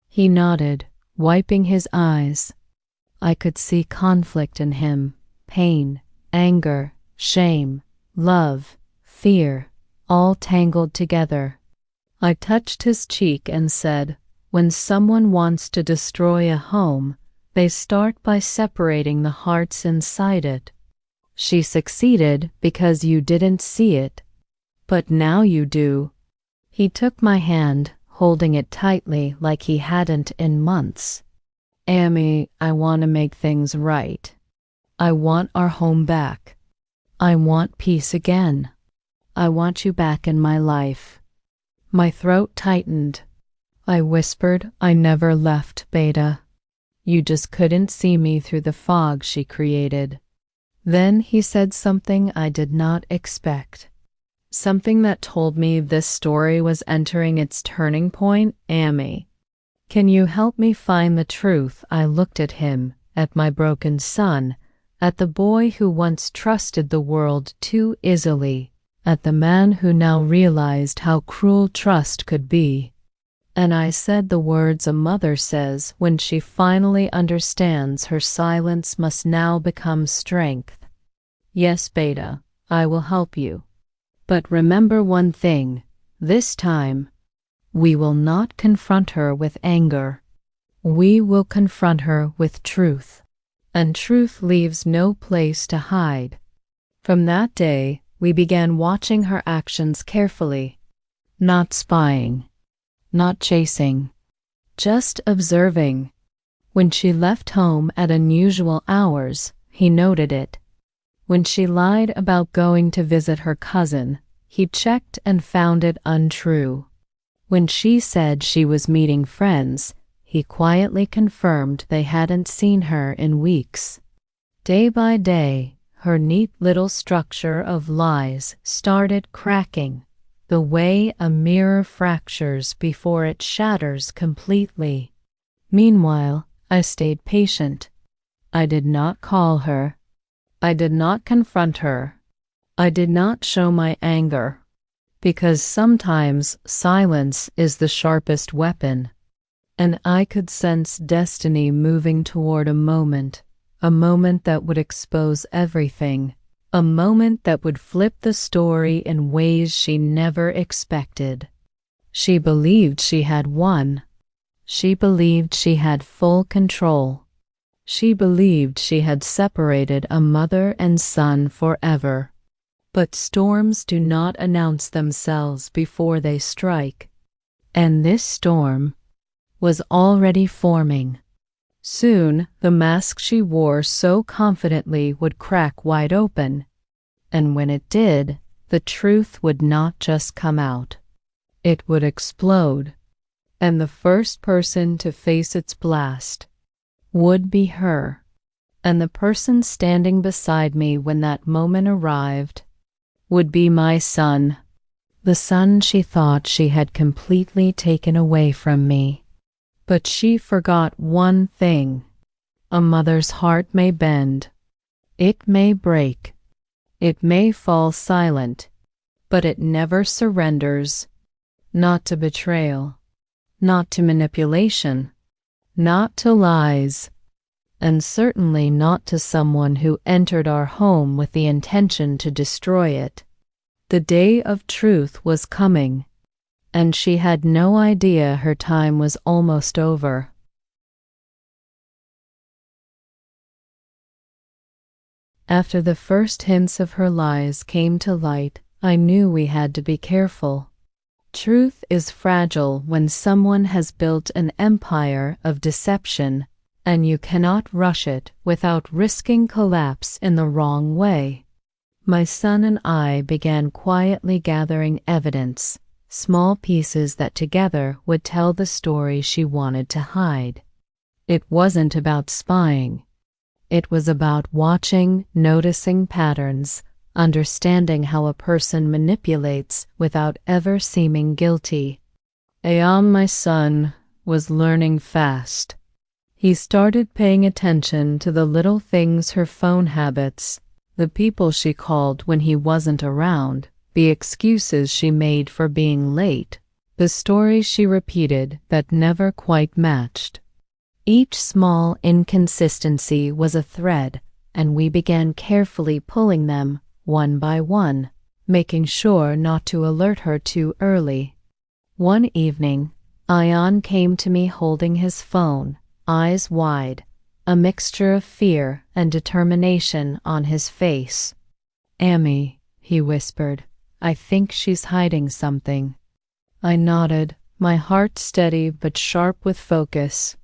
He nodded, wiping his eyes. I could see conflict in him, pain, anger, shame, love, fear, all tangled together. I touched his cheek and said, "When someone wants to destroy a home, they start by separating the hearts inside it. She succeeded because you didn't see it, but now you do." He took my hand, holding it tightly like he hadn't in months. "Amy, I want to make things right. I want our home back. I want peace again. I want you back in my life." My throat tightened. I whispered, "I never left, Beta. You just couldn't see me through the fog she created." Then he said something I did not expect. Something that told me this story was entering its turning point. "Amy, can you help me find the truth?" I looked at him, at my broken son, at the boy who once trusted the world too easily, at the man who now realized how cruel trust could be. And I said the words a mother says when she finally understands her silence must now become strength. "Yes, Beta, I will help you. But remember one thing, this time, we will not confront her with anger. We will confront her with truth. And truth leaves no place to hide." From that day, we began watching her actions carefully, not spying, not chasing, just observing. When she left home at unusual hours, he noted it. When she lied about going to visit her cousin, he checked and found it untrue. When she said she was meeting friends, he quietly confirmed they hadn't seen her in weeks. Day by day, her neat little structure of lies started cracking, the way a mirror fractures before it shatters completely. Meanwhile, I stayed patient. I did not call her. I did not confront her. I did not show my anger, because sometimes silence is the sharpest weapon, and I could sense destiny moving toward a moment that would expose everything, a moment that would flip the story in ways she never expected. She believed she had won. She believed she had full control. She believed she had separated a mother and son forever. But storms do not announce themselves before they strike, and this storm was already forming. Soon the mask she wore so confidently would crack wide open, and when it did, the truth would not just come out. It would explode, and the first person to face its blast would be her. And the person standing beside me when that moment arrived would be my son, the son she thought she had completely taken away from me. But she forgot one thing. A mother's heart may bend. It may break. It may fall silent, but it never surrenders. Not to betrayal, not to manipulation, not to lies, and certainly not to someone who entered our home with the intention to destroy it. The day of truth was coming, and she had no idea her time was almost over. After the first hints of her lies came to light, I knew we had to be careful. Truth is fragile when someone has built an empire of deception, and you cannot rush it without risking collapse in the wrong way. My son and I began quietly gathering evidence, small pieces that together would tell the story she wanted to hide. It wasn't about spying. It was about watching, noticing patterns, understanding how a person manipulates without ever seeming guilty. Ayan, my son, was learning fast. He started paying attention to the little things, her phone habits, the people she called when he wasn't around, the excuses she made for being late, the stories she repeated that never quite matched. Each small inconsistency was a thread, and we began carefully pulling them one by one, making sure not to alert her too early. One evening, Ayan came to me holding his phone, eyes wide, a mixture of fear and determination on his face. "Amy," he whispered, "I think she's hiding something." I nodded, my heart steady but sharp with focus.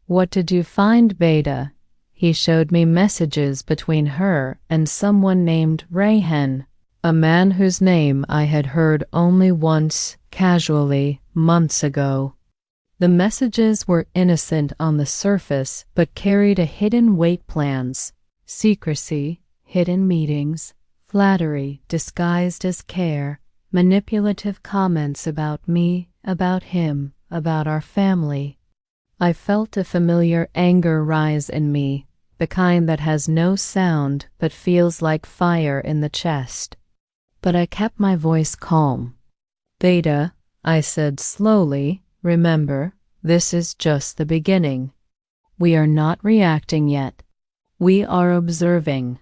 "What did you find, Beta?" He showed me messages between her and someone named Rayhan, a man whose name I had heard only once, casually, months ago. The messages were innocent on the surface, but carried a hidden weight: plans, secrecy, hidden meetings, flattery disguised as care, manipulative comments about me, about him, about our family. I felt a familiar anger rise in me, the kind that has no sound but feels like fire in the chest. But I kept my voice calm. "Beta," I said slowly, "remember, this is just the beginning. We are not reacting yet. We are observing."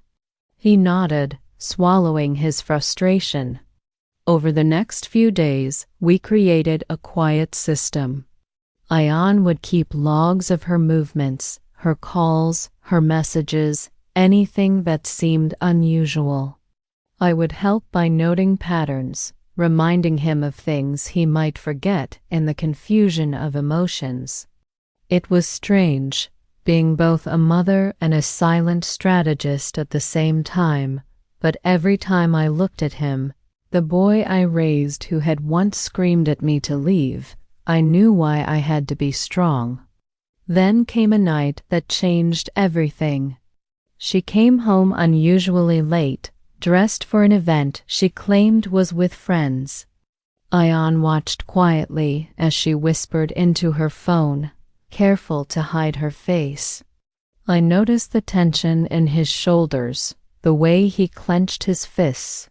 He nodded, swallowing his frustration. Over the next few days, we created a quiet system. Ayan would keep logs of her movements, her calls, her messages, anything that seemed unusual. I would help by noting patterns, reminding him of things he might forget in the confusion of emotions. It was strange, being both a mother and a silent strategist at the same time, but every time I looked at him, the boy I raised who had once screamed at me to leave, I knew why I had to be strong. Then came a night that changed everything. She came home unusually late, dressed for an event she claimed was with friends. Ayan watched quietly as she whispered into her phone, careful to hide her face. I noticed the tension in his shoulders, the way he clenched his fists.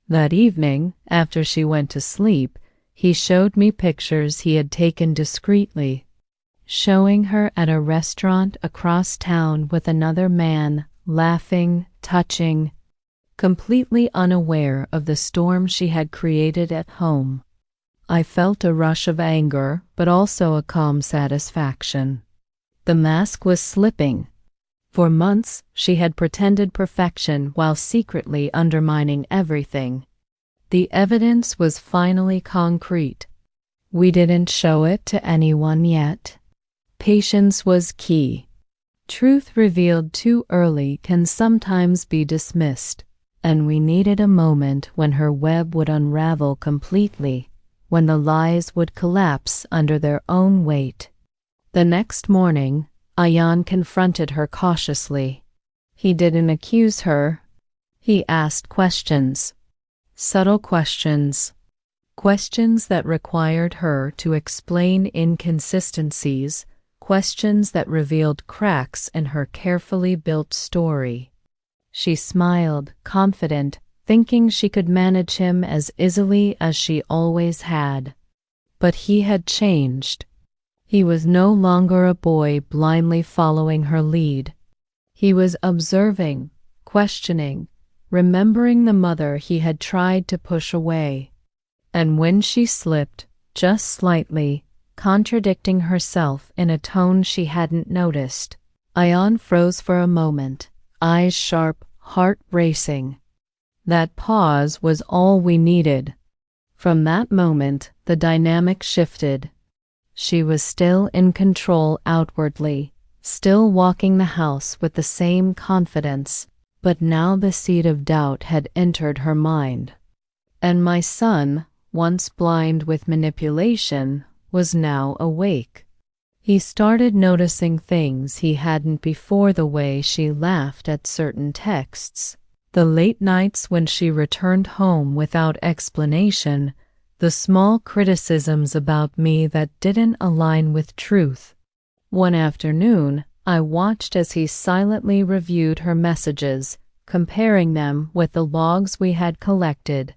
That evening, after she went to sleep, he showed me pictures he had taken discreetly, showing her at a restaurant across town with another man, laughing, touching, completely unaware of the storm she had created at home. I felt a rush of anger, but also a calm satisfaction. The mask was slipping. For months, she had pretended perfection while secretly undermining everything. The evidence was finally concrete. We didn't show it to anyone yet. Patience was key. Truth revealed too early can sometimes be dismissed, and we needed a moment when her web would unravel completely, when the lies would collapse under their own weight. The next morning, Ayan confronted her cautiously. He didn't accuse her. He asked questions. Subtle questions. Questions that required her to explain inconsistencies, questions that revealed cracks in her carefully built story. She smiled, confident, thinking she could manage him as easily as she always had. But he had changed. He was no longer a boy blindly following her lead. He was observing, questioning, remembering the mother he had tried to push away. And when she slipped, just slightly, contradicting herself in a tone she hadn't noticed, Ayan froze for a moment, eyes sharp, heart racing. That pause was all we needed. From that moment, the dynamic shifted. She was still in control outwardly, still walking the house with the same confidence, but now the seed of doubt had entered her mind. And my son, once blind with manipulation, was now awake. He started noticing things he hadn't before: the way she laughed at certain texts, the late nights when she returned home without explanation, the small criticisms about me that didn't align with truth. One afternoon, I watched as he silently reviewed her messages, comparing them with the logs we had collected.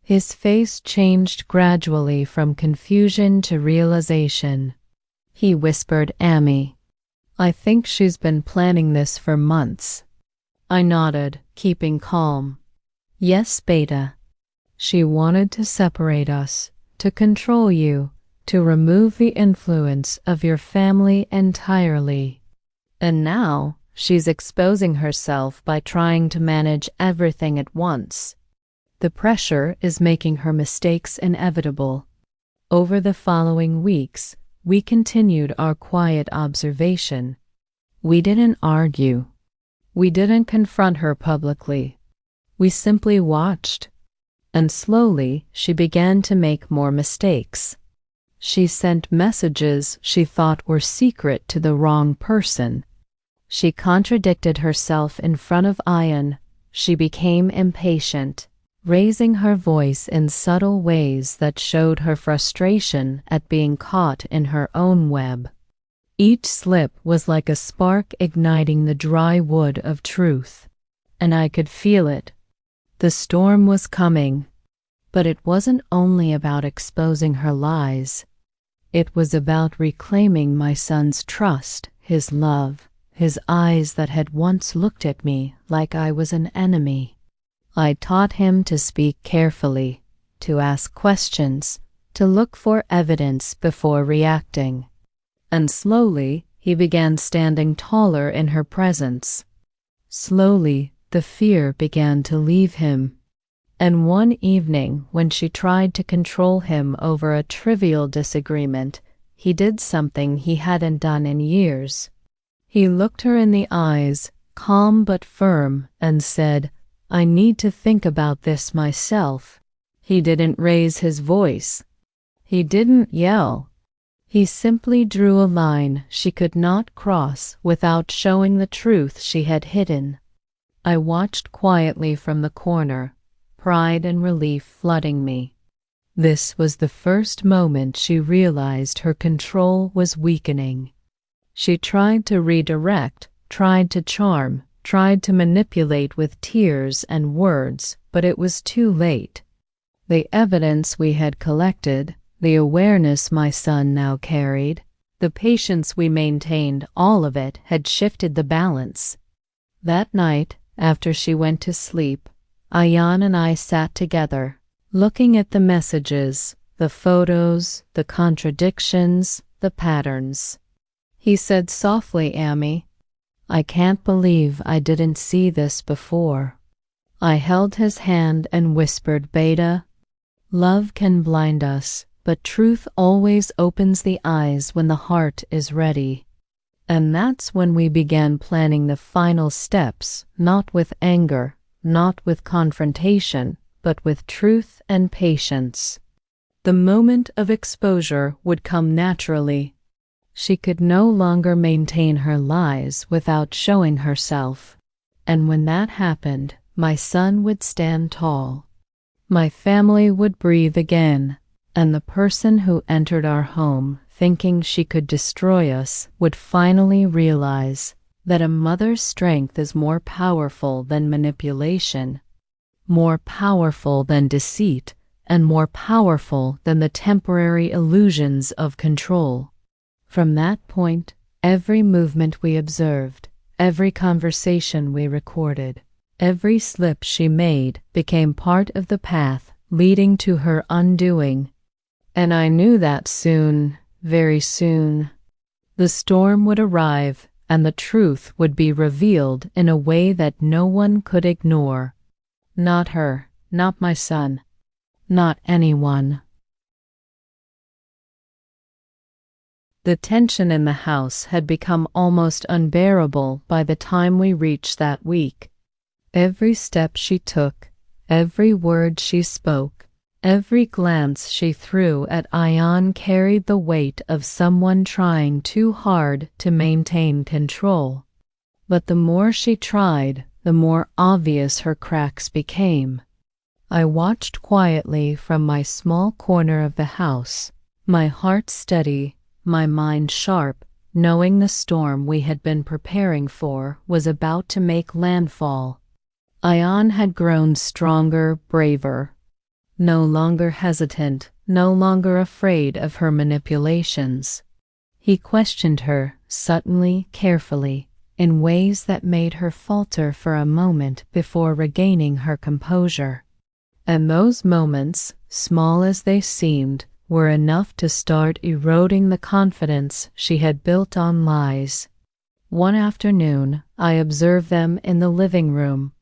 His face changed gradually from confusion to realization. He whispered, "Amy, I think she's been planning this for months." I nodded, keeping calm. "Yes, Beta. She wanted to separate us, to control you, to remove the influence of your family entirely. And now she's exposing herself by trying to manage everything at once. The pressure is making her mistakes inevitable." Over the following weeks, we continued our quiet observation. We didn't argue. We didn't confront her publicly. We simply watched. And slowly, she began to make more mistakes. She sent messages she thought were secret to the wrong person. She contradicted herself in front of Ayan. She became impatient, raising her voice in subtle ways that showed her frustration at being caught in her own web. Each slip was like a spark igniting the dry wood of truth, and I could feel it. The storm was coming, but it wasn't only about exposing her lies. It was about reclaiming my son's trust, his love, his eyes that had once looked at me like I was an enemy. I taught him to speak carefully, to ask questions, to look for evidence before reacting. And slowly, he began standing taller in her presence. Slowly, the fear began to leave him. And one evening, when she tried to control him over a trivial disagreement, he did something he hadn't done in years. He looked her in the eyes, calm but firm, and said, "I need to think about this myself." He didn't raise his voice. He didn't yell. He simply drew a line she could not cross without showing the truth she had hidden. I watched quietly from the corner, pride and relief flooding me. This was the first moment she realized her control was weakening. She tried to redirect, tried to charm, tried to manipulate with tears and words, but it was too late. The evidence we had collected, the awareness my son now carried, the patience we maintained, all of it had shifted the balance. That night, after she went to sleep, Ayan and I sat together, looking at the messages, the photos, the contradictions, the patterns. He said softly, "Amy, I can't believe I didn't see this before." I held his hand and whispered, "Beta, love can blind us, but truth always opens the eyes when the heart is ready." And that's when we began planning the final steps, not with anger, not with confrontation, but with truth and patience. The moment of exposure would come naturally. She could no longer maintain her lies without showing herself. And when that happened, my son would stand tall. My family would breathe again, and the person who entered our home thinking she could destroy us would finally realize that a mother's strength is more powerful than manipulation, more powerful than deceit, and more powerful than the temporary illusions of control. From that point, every movement we observed, every conversation we recorded, every slip she made became part of the path leading to her undoing. And I knew that soon, very soon, the storm would arrive and the truth would be revealed in a way that no one could ignore. Not her, not my son, not anyone. The tension in the house had become almost unbearable by the time we reached that week. Every step she took, every word she spoke, every glance she threw at Ayan carried the weight of someone trying too hard to maintain control. But the more she tried, the more obvious her cracks became. I watched quietly from my small corner of the house, my heart steady, my mind sharp, knowing the storm we had been preparing for was about to make landfall. Ayan had grown stronger, braver. No longer hesitant, no longer afraid of her manipulations. He questioned her, subtly, carefully, in ways that made her falter for a moment before regaining her composure. And those moments, small as they seemed, were enough to start eroding the confidence she had built on lies. One afternoon, I observed them in the living room.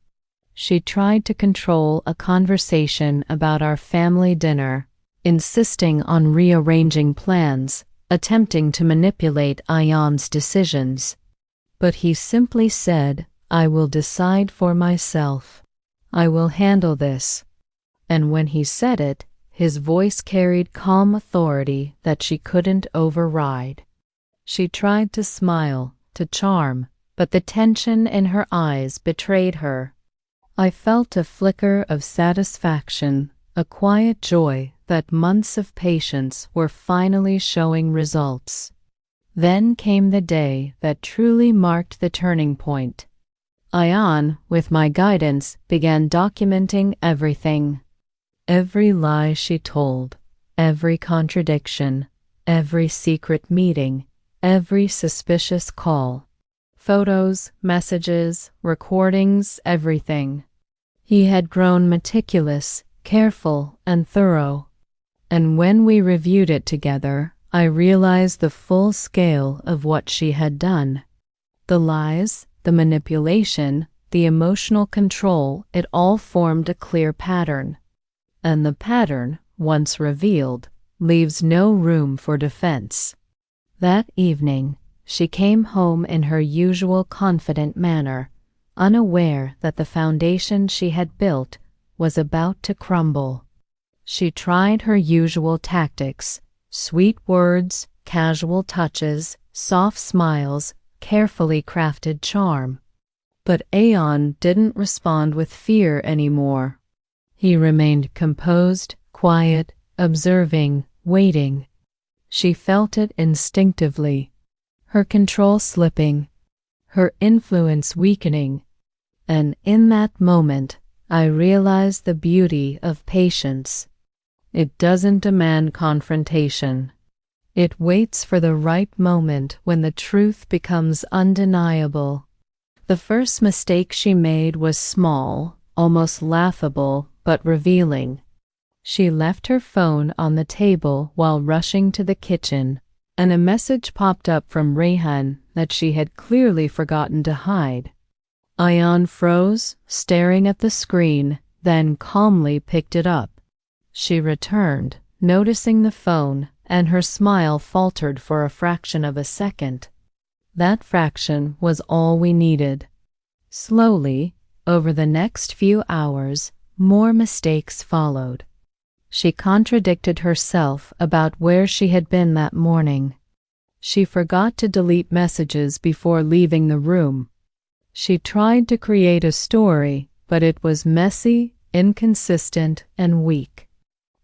She tried to control a conversation about our family dinner, insisting on rearranging plans, attempting to manipulate Ayan's decisions. But he simply said, "I will decide for myself. I will handle this." And when he said it, his voice carried calm authority that she couldn't override. She tried to smile, to charm, but the tension in her eyes betrayed her. I felt a flicker of satisfaction, a quiet joy that months of patience were finally showing results. Then came the day that truly marked the turning point. Ayan, with my guidance, began documenting everything. Every lie she told, every contradiction, every secret meeting, every suspicious call. Photos, messages, recordings, everything. He had grown meticulous, careful, and thorough. And when we reviewed it together, I realized the full scale of what she had done. The lies, the manipulation, the emotional control, it all formed a clear pattern. And the pattern, once revealed, leaves no room for defense. That evening, she came home in her usual confident manner, unaware that the foundation she had built was about to crumble. She tried her usual tactics, sweet words, casual touches, soft smiles, carefully crafted charm. But Ayan didn't respond with fear anymore. He remained composed, quiet, observing, waiting. She felt it instinctively. her control slipping, her influence weakening, and in that moment I realized the beauty of patience. It doesn't demand confrontation. It waits for the right moment when the truth becomes undeniable. The first mistake she made was small, almost laughable, but revealing. She left her phone on the table while rushing to the kitchen, and a message popped up from Rayhan that she had clearly forgotten to hide. Ayan froze, staring at the screen, then calmly picked it up. She returned, noticing the phone, and her smile faltered for a fraction of a second. That fraction was all we needed. Slowly, over the next few hours, more mistakes followed. She contradicted herself about where she had been that morning. She forgot to delete messages before leaving the room. She tried to create a story, but it was messy, inconsistent, and weak.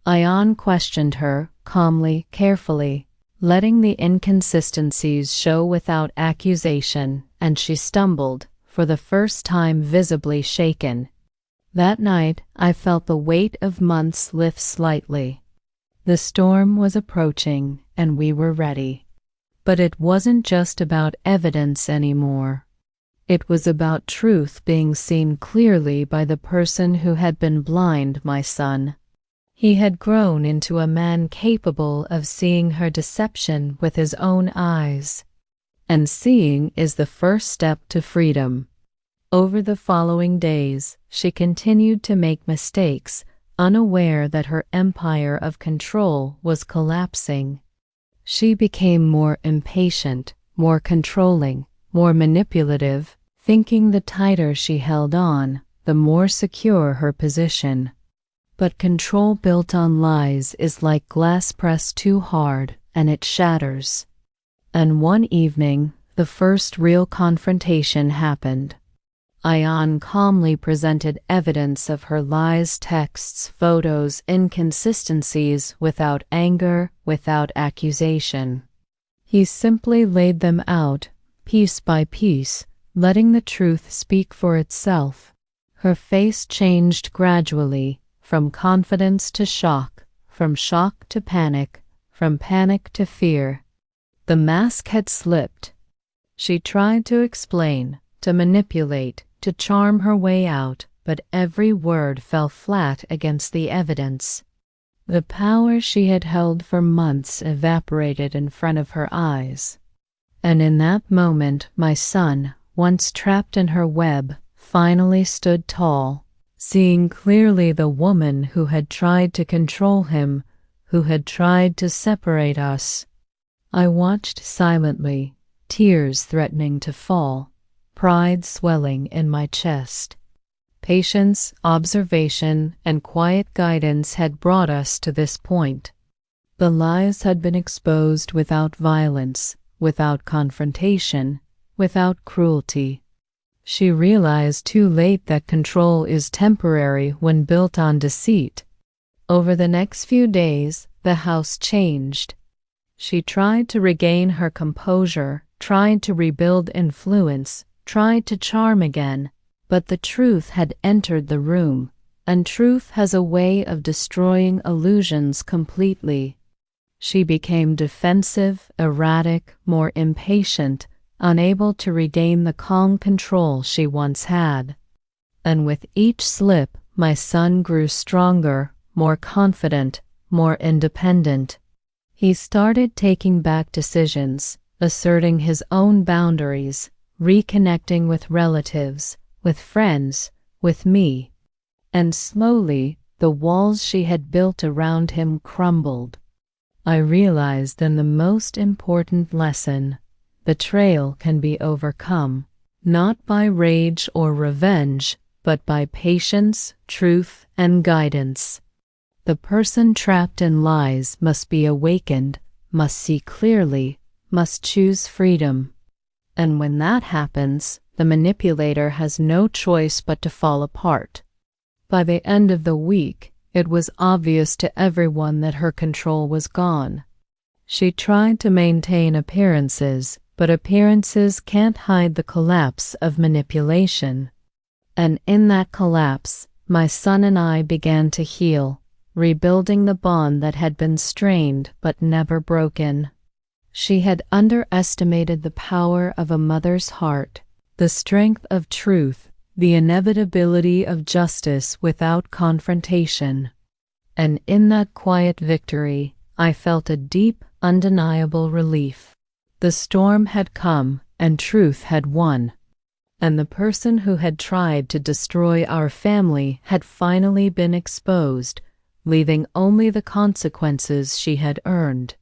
Ayan questioned her, calmly, carefully, letting the inconsistencies show without accusation, and she stumbled, for the first time visibly shaken. That night, I felt the weight of months lift slightly. The storm was approaching, and we were ready. But it wasn't just about evidence anymore. It was about truth being seen clearly by the person who had been blind, my son. He had grown into a man capable of seeing her deception with his own eyes. And seeing is the first step to freedom. Over the following days, she continued to make mistakes, unaware that her empire of control was collapsing. She became more impatient, more controlling, more manipulative, thinking the tighter she held on, the more secure her position. But control built on lies is like glass pressed too hard, and it shatters. And one evening, the first real confrontation happened. Ayan calmly presented evidence of her lies, texts, photos, inconsistencies, without anger, without accusation. He simply laid them out, piece by piece, letting the truth speak for itself. Her face changed gradually, from confidence to shock, from shock to panic, from panic to fear. The mask had slipped. She tried to explain, to manipulate, to charm her way out, but every word fell flat against the evidence. The power she had held for months evaporated in front of her eyes. And in that moment, my son, once trapped in her web, finally stood tall, seeing clearly the woman who had tried to control him, who had tried to separate us. I watched silently, tears threatening to fall, pride swelling in my chest. Patience, observation, and quiet guidance had brought us to this point. The lies had been exposed without violence, without confrontation, without cruelty. She realized too late that control is temporary when built on deceit. Over the next few days, the house changed. She tried to regain her composure, tried to rebuild influence, tried to charm again, but the truth had entered the room, and truth has a way of destroying illusions completely. She became defensive, erratic, more impatient, unable to regain the calm control she once had. And with each slip, my son grew stronger, more confident, more independent. He started taking back decisions, asserting his own boundaries, reconnecting with relatives, with friends, with me. And slowly, the walls she had built around him crumbled. I realized then the most important lesson: betrayal can be overcome, not by rage or revenge, but by patience, truth, and guidance. The person trapped in lies must be awakened, must see clearly, must choose freedom. And when that happens, the manipulator has no choice but to fall apart. By the end of the week, it was obvious to everyone that her control was gone. She tried to maintain appearances, but appearances can't hide the collapse of manipulation. And in that collapse, my son and I began to heal, rebuilding the bond that had been strained but never broken. She had underestimated the power of a mother's heart, the strength of truth, the inevitability of justice without confrontation. And in that quiet victory, I felt a deep, undeniable relief. The storm had come, and truth had won. And the person who had tried to destroy our family had finally been exposed, leaving only the consequences she had earned.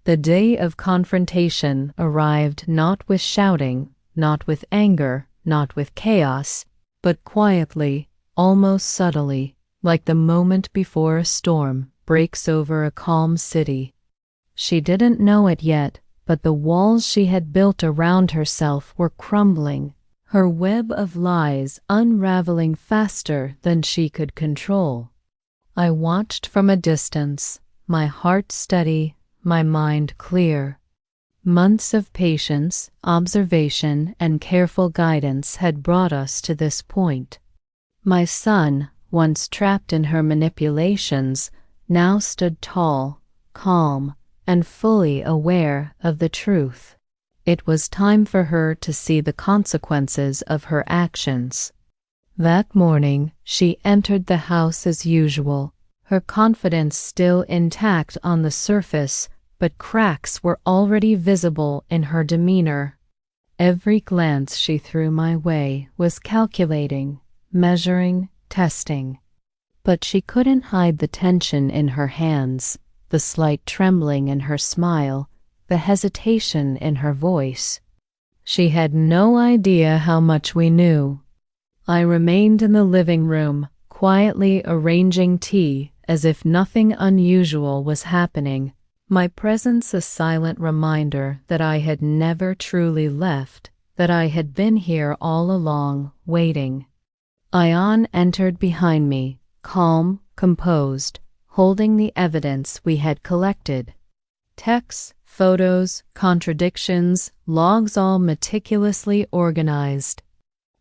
The day of confrontation arrived not with shouting, not with anger, not with chaos, but quietly, almost subtly, like the moment before a storm breaks over a calm city. She didn't know it yet, but the walls she had built around herself were crumbling, her web of lies unraveling faster than she could control. I watched from a distance, my heart steady, my mind clear. Months of patience, observation, and careful guidance had brought us to this point. My son, once trapped in her manipulations, now stood tall, calm, and fully aware of the truth. It was time for her to see the consequences of her actions. That morning, she entered the house as usual, her confidence still intact on the surface, but cracks were already visible in her demeanor. Every glance she threw my way was calculating, measuring, testing. But she couldn't hide the tension in her hands, the slight trembling in her smile, the hesitation in her voice. She had no idea how much we knew. I remained in the living room, quietly arranging tea as if nothing unusual was happening, my presence a silent reminder that I had never truly left, that I had been here all along, waiting. Ion entered behind me, calm, composed, holding the evidence we had collected. Texts, photos, contradictions, logs all meticulously organized.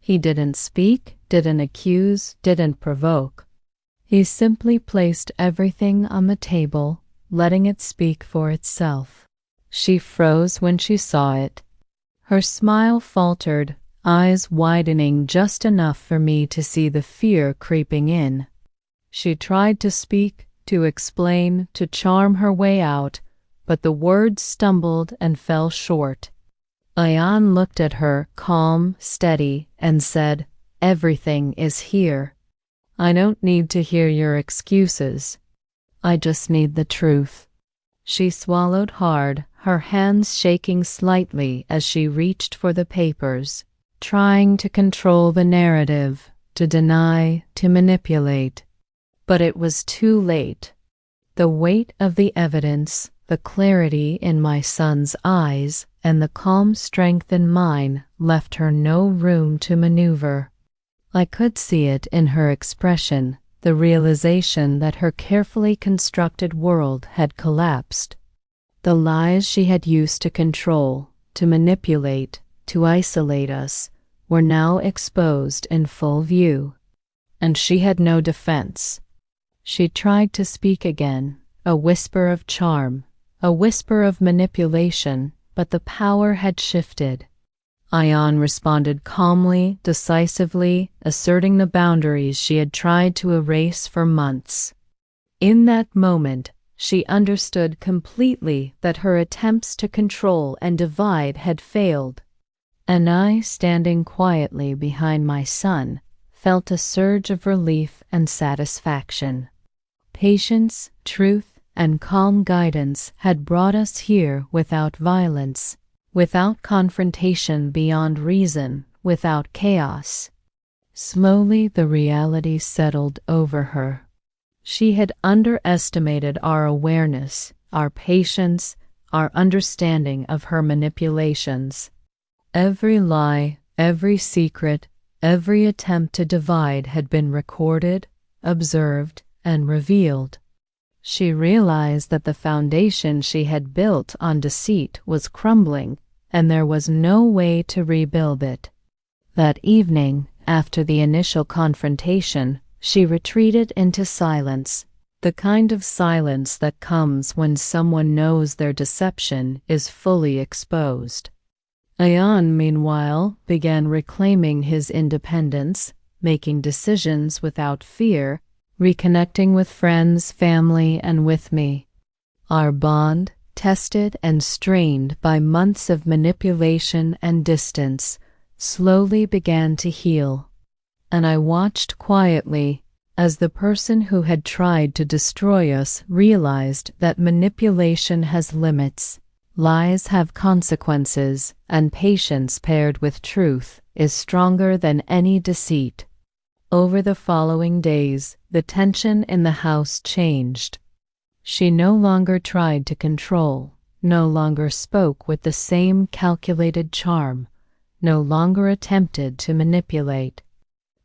He didn't speak, didn't accuse, didn't provoke. He simply placed everything on the table, letting it speak for itself. She froze when she saw it. Her smile faltered, eyes widening just enough for me to see the fear creeping in. She tried to speak, to explain, to charm her way out, but the words stumbled and fell short. Ion looked at her, calm, steady, and said, "Everything is here. I don't need to hear your excuses. I just need the truth." She swallowed hard, her hands shaking slightly as she reached for the papers, trying to control the narrative, to deny, to manipulate. But it was too late. The weight of the evidence, the clarity in my son's eyes, and the calm strength in mine left her no room to maneuver. I could see it in her expression, the realization that her carefully constructed world had collapsed. The lies she had used to control, to manipulate, to isolate us, were now exposed in full view. And she had no defense. She tried to speak again, a whisper of charm, a whisper of manipulation, but the power had shifted. Ion responded calmly, decisively, asserting the boundaries she had tried to erase for months. In that moment, she understood completely that her attempts to control and divide had failed. And I, standing quietly behind my son, felt a surge of relief and satisfaction. Patience, truth, and calm guidance had brought us here without violence, without confrontation beyond reason, without chaos. Slowly the reality settled over her. She had underestimated our awareness, our patience, our understanding of her manipulations. Every lie, every secret, every attempt to divide had been recorded, observed, and revealed. She realized that the foundation she had built on deceit was crumbling, and there was no way to rebuild it. That evening, after the initial confrontation, she retreated into silence, the kind of silence that comes when someone knows their deception is fully exposed. Ayan, meanwhile, began reclaiming his independence, making decisions without fear, reconnecting with friends, family, and with me. Our bond, tested and strained by months of manipulation and distance, slowly began to heal. And I watched quietly as the person who had tried to destroy us realized that manipulation has limits, lies have consequences, and patience paired with truth is stronger than any deceit. Over the following days, the tension in the house changed. She no longer tried to control, no longer spoke with the same calculated charm, no longer attempted to manipulate.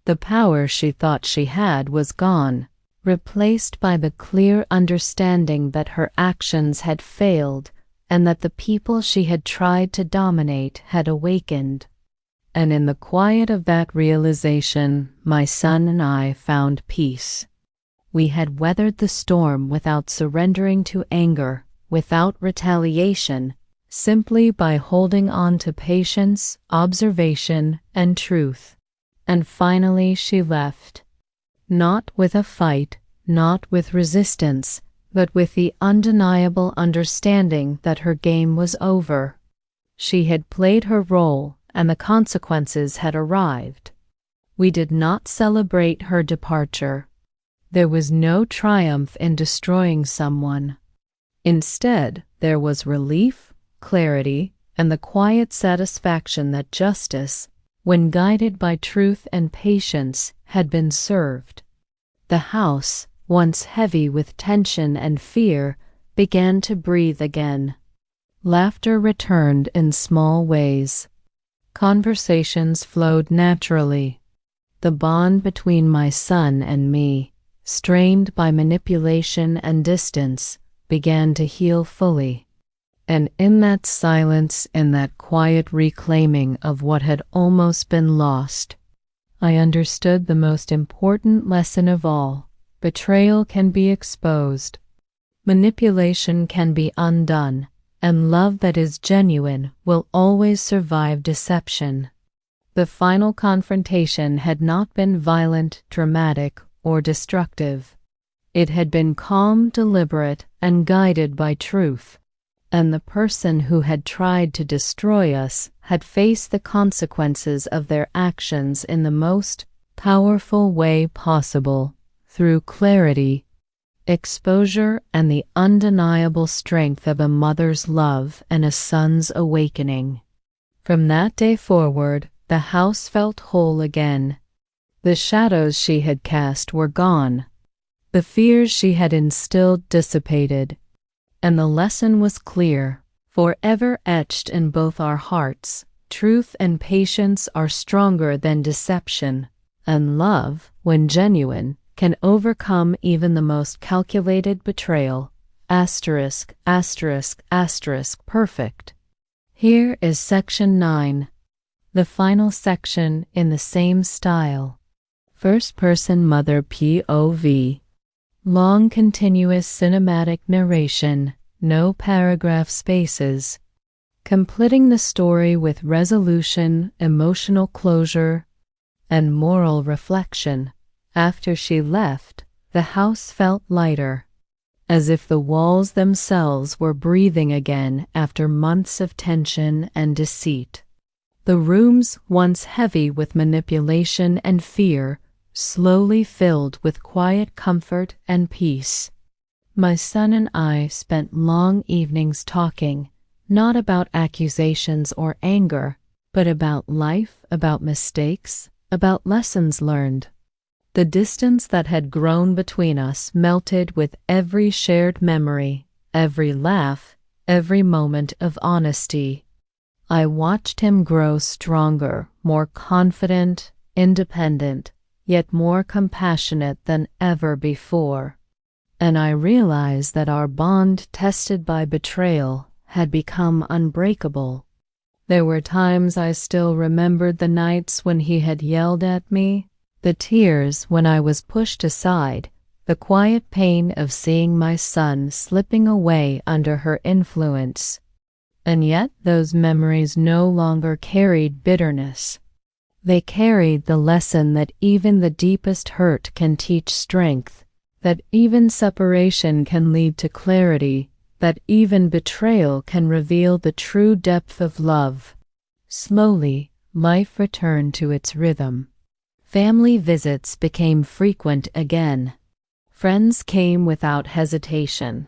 The power she thought she had was gone, replaced by the clear understanding that her actions had failed and that the people she had tried to dominate had awakened. And in the quiet of that realization, my son and I found peace. We had weathered the storm without surrendering to anger, without retaliation, simply by holding on to patience, observation, and truth. And finally she left. Not with a fight, not with resistance, but with the undeniable understanding that her game was over. She had played her role, and the consequences had arrived. We did not celebrate her departure. There was no triumph in destroying someone. Instead, there was relief, clarity, and the quiet satisfaction that justice, when guided by truth and patience, had been served. The house, once heavy with tension and fear, began to breathe again. Laughter returned in small ways. Conversations flowed naturally. The bond between my son and me, strained by manipulation and distance, began to heal fully. And in that silence, in that quiet reclaiming of what had almost been lost, I understood the most important lesson of all. Betrayal can be exposed. Manipulation can be undone. And love that is genuine will always survive deception. The final confrontation had not been violent, dramatic, or destructive. It had been calm, deliberate, and guided by truth. And the person who had tried to destroy us had faced the consequences of their actions in the most powerful way possible, through clarity, exposure, and the undeniable strength of a mother's love and a son's awakening. From that day forward, the house felt whole again. The shadows she had cast were gone. The fears she had instilled dissipated. And the lesson was clear, forever etched in both our hearts. Truth and patience are stronger than deception, and love, when genuine, can overcome even the most calculated betrayal. Asterisk, asterisk, asterisk, perfect. Here is section 9, the final section in the same style. First person mother POV. Long continuous cinematic narration, no paragraph spaces. Completing the story with resolution, emotional closure, and moral reflection. After she left, the house felt lighter, as if the walls themselves were breathing again after months of tension and deceit. The rooms, once heavy with manipulation and fear, slowly filled with quiet comfort and peace. My son and I spent long evenings talking, not about accusations or anger, but about life, about mistakes, about lessons learned. The distance that had grown between us melted with every shared memory, every laugh, every moment of honesty. I watched him grow stronger, more confident, independent, yet more compassionate than ever before. and I realized that our bond, tested by betrayal, had become unbreakable. There were times I still remembered the nights when he had yelled at me, the tears when I was pushed aside, the quiet pain of seeing my son slipping away under her influence. And yet those memories no longer carried bitterness. They carried the lesson that even the deepest hurt can teach strength, that even separation can lead to clarity, that even betrayal can reveal the true depth of love. Slowly, life returned to its rhythm. Family visits became frequent again. Friends came without hesitation.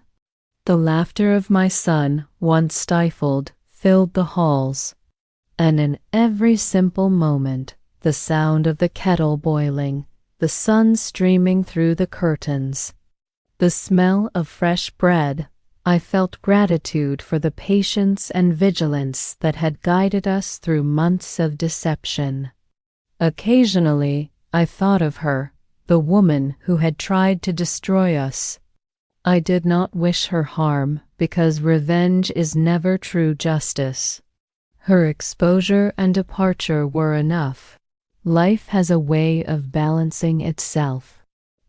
The laughter of my son, once stifled, filled the halls. And in every simple moment, the sound of the kettle boiling, the sun streaming through the curtains, the smell of fresh bread, I felt gratitude for the patience and vigilance that had guided us through months of deception. Occasionally, I thought of her, the woman who had tried to destroy us. I did not wish her harm, because revenge is never true justice. Her exposure and departure were enough. Life has a way of balancing itself.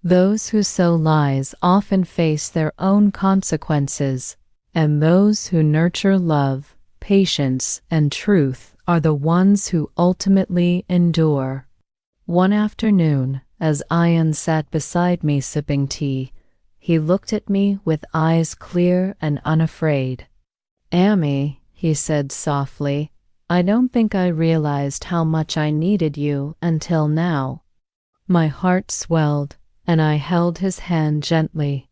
Those who sow lies often face their own consequences, and those who nurture love, patience, and truth are the ones who ultimately endure. One afternoon, as Ian sat beside me sipping tea, he looked at me with eyes clear and unafraid. "Amy," he said softly, "I don't think I realized how much I needed you until now." My heart swelled, and I held his hand gently.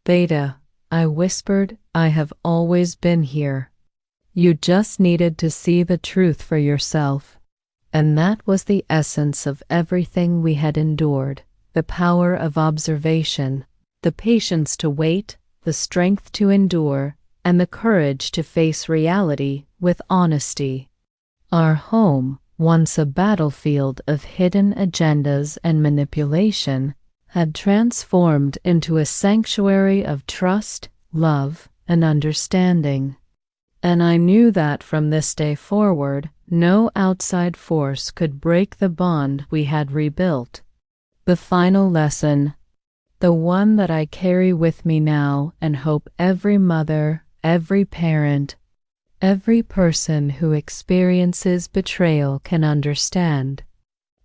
"Beta," I whispered, "I have always been here. You just needed to see the truth for yourself." And that was the essence of everything we had endured: the power of observation, the patience to wait, the strength to endure, and the courage to face reality with honesty. Our home, once a battlefield of hidden agendas and manipulation, had transformed into a sanctuary of trust, love, and understanding. And I knew that from this day forward, no outside force could break the bond we had rebuilt. The final lesson, the one that I carry with me now and hope every mother, every parent, every person who experiences betrayal can understand,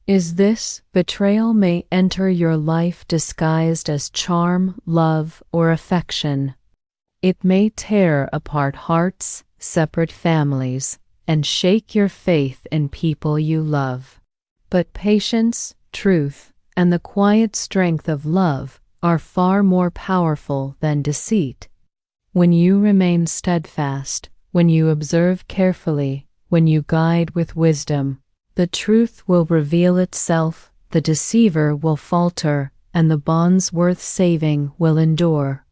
is this: betrayal may enter your life disguised as charm, love, or affection. It may tear apart hearts, separate families, and shake your faith in people you love. But patience, truth, and the quiet strength of love are far more powerful than deceit. When you remain steadfast, when you observe carefully, when you guide with wisdom, the truth will reveal itself, the deceiver will falter, and the bonds worth saving will endure.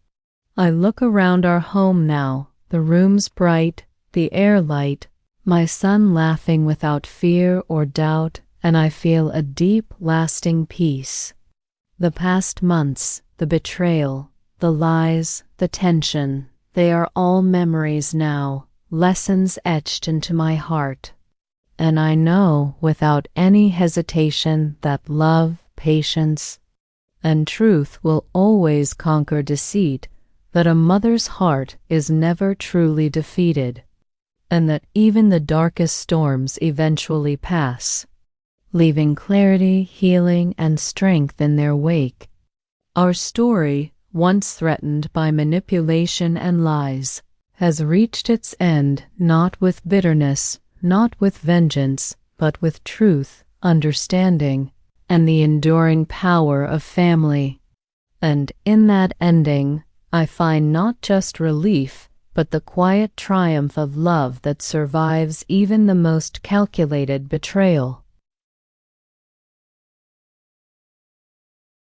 I look around our home now, the rooms bright, the air light, my son laughing without fear or doubt, and I feel a deep, lasting peace. The past months, the betrayal, the lies, the tension, they are all memories now, lessons etched into my heart. And I know without any hesitation that love, patience, and truth will always conquer deceit, that a mother's heart is never truly defeated, and that even the darkest storms eventually pass, leaving clarity, healing, and strength in their wake. Our story, once threatened by manipulation and lies, has reached its end not with bitterness, not with vengeance, but with truth, understanding, and the enduring power of family. And in that ending, I find not just relief, but the quiet triumph of love that survives even the most calculated betrayal.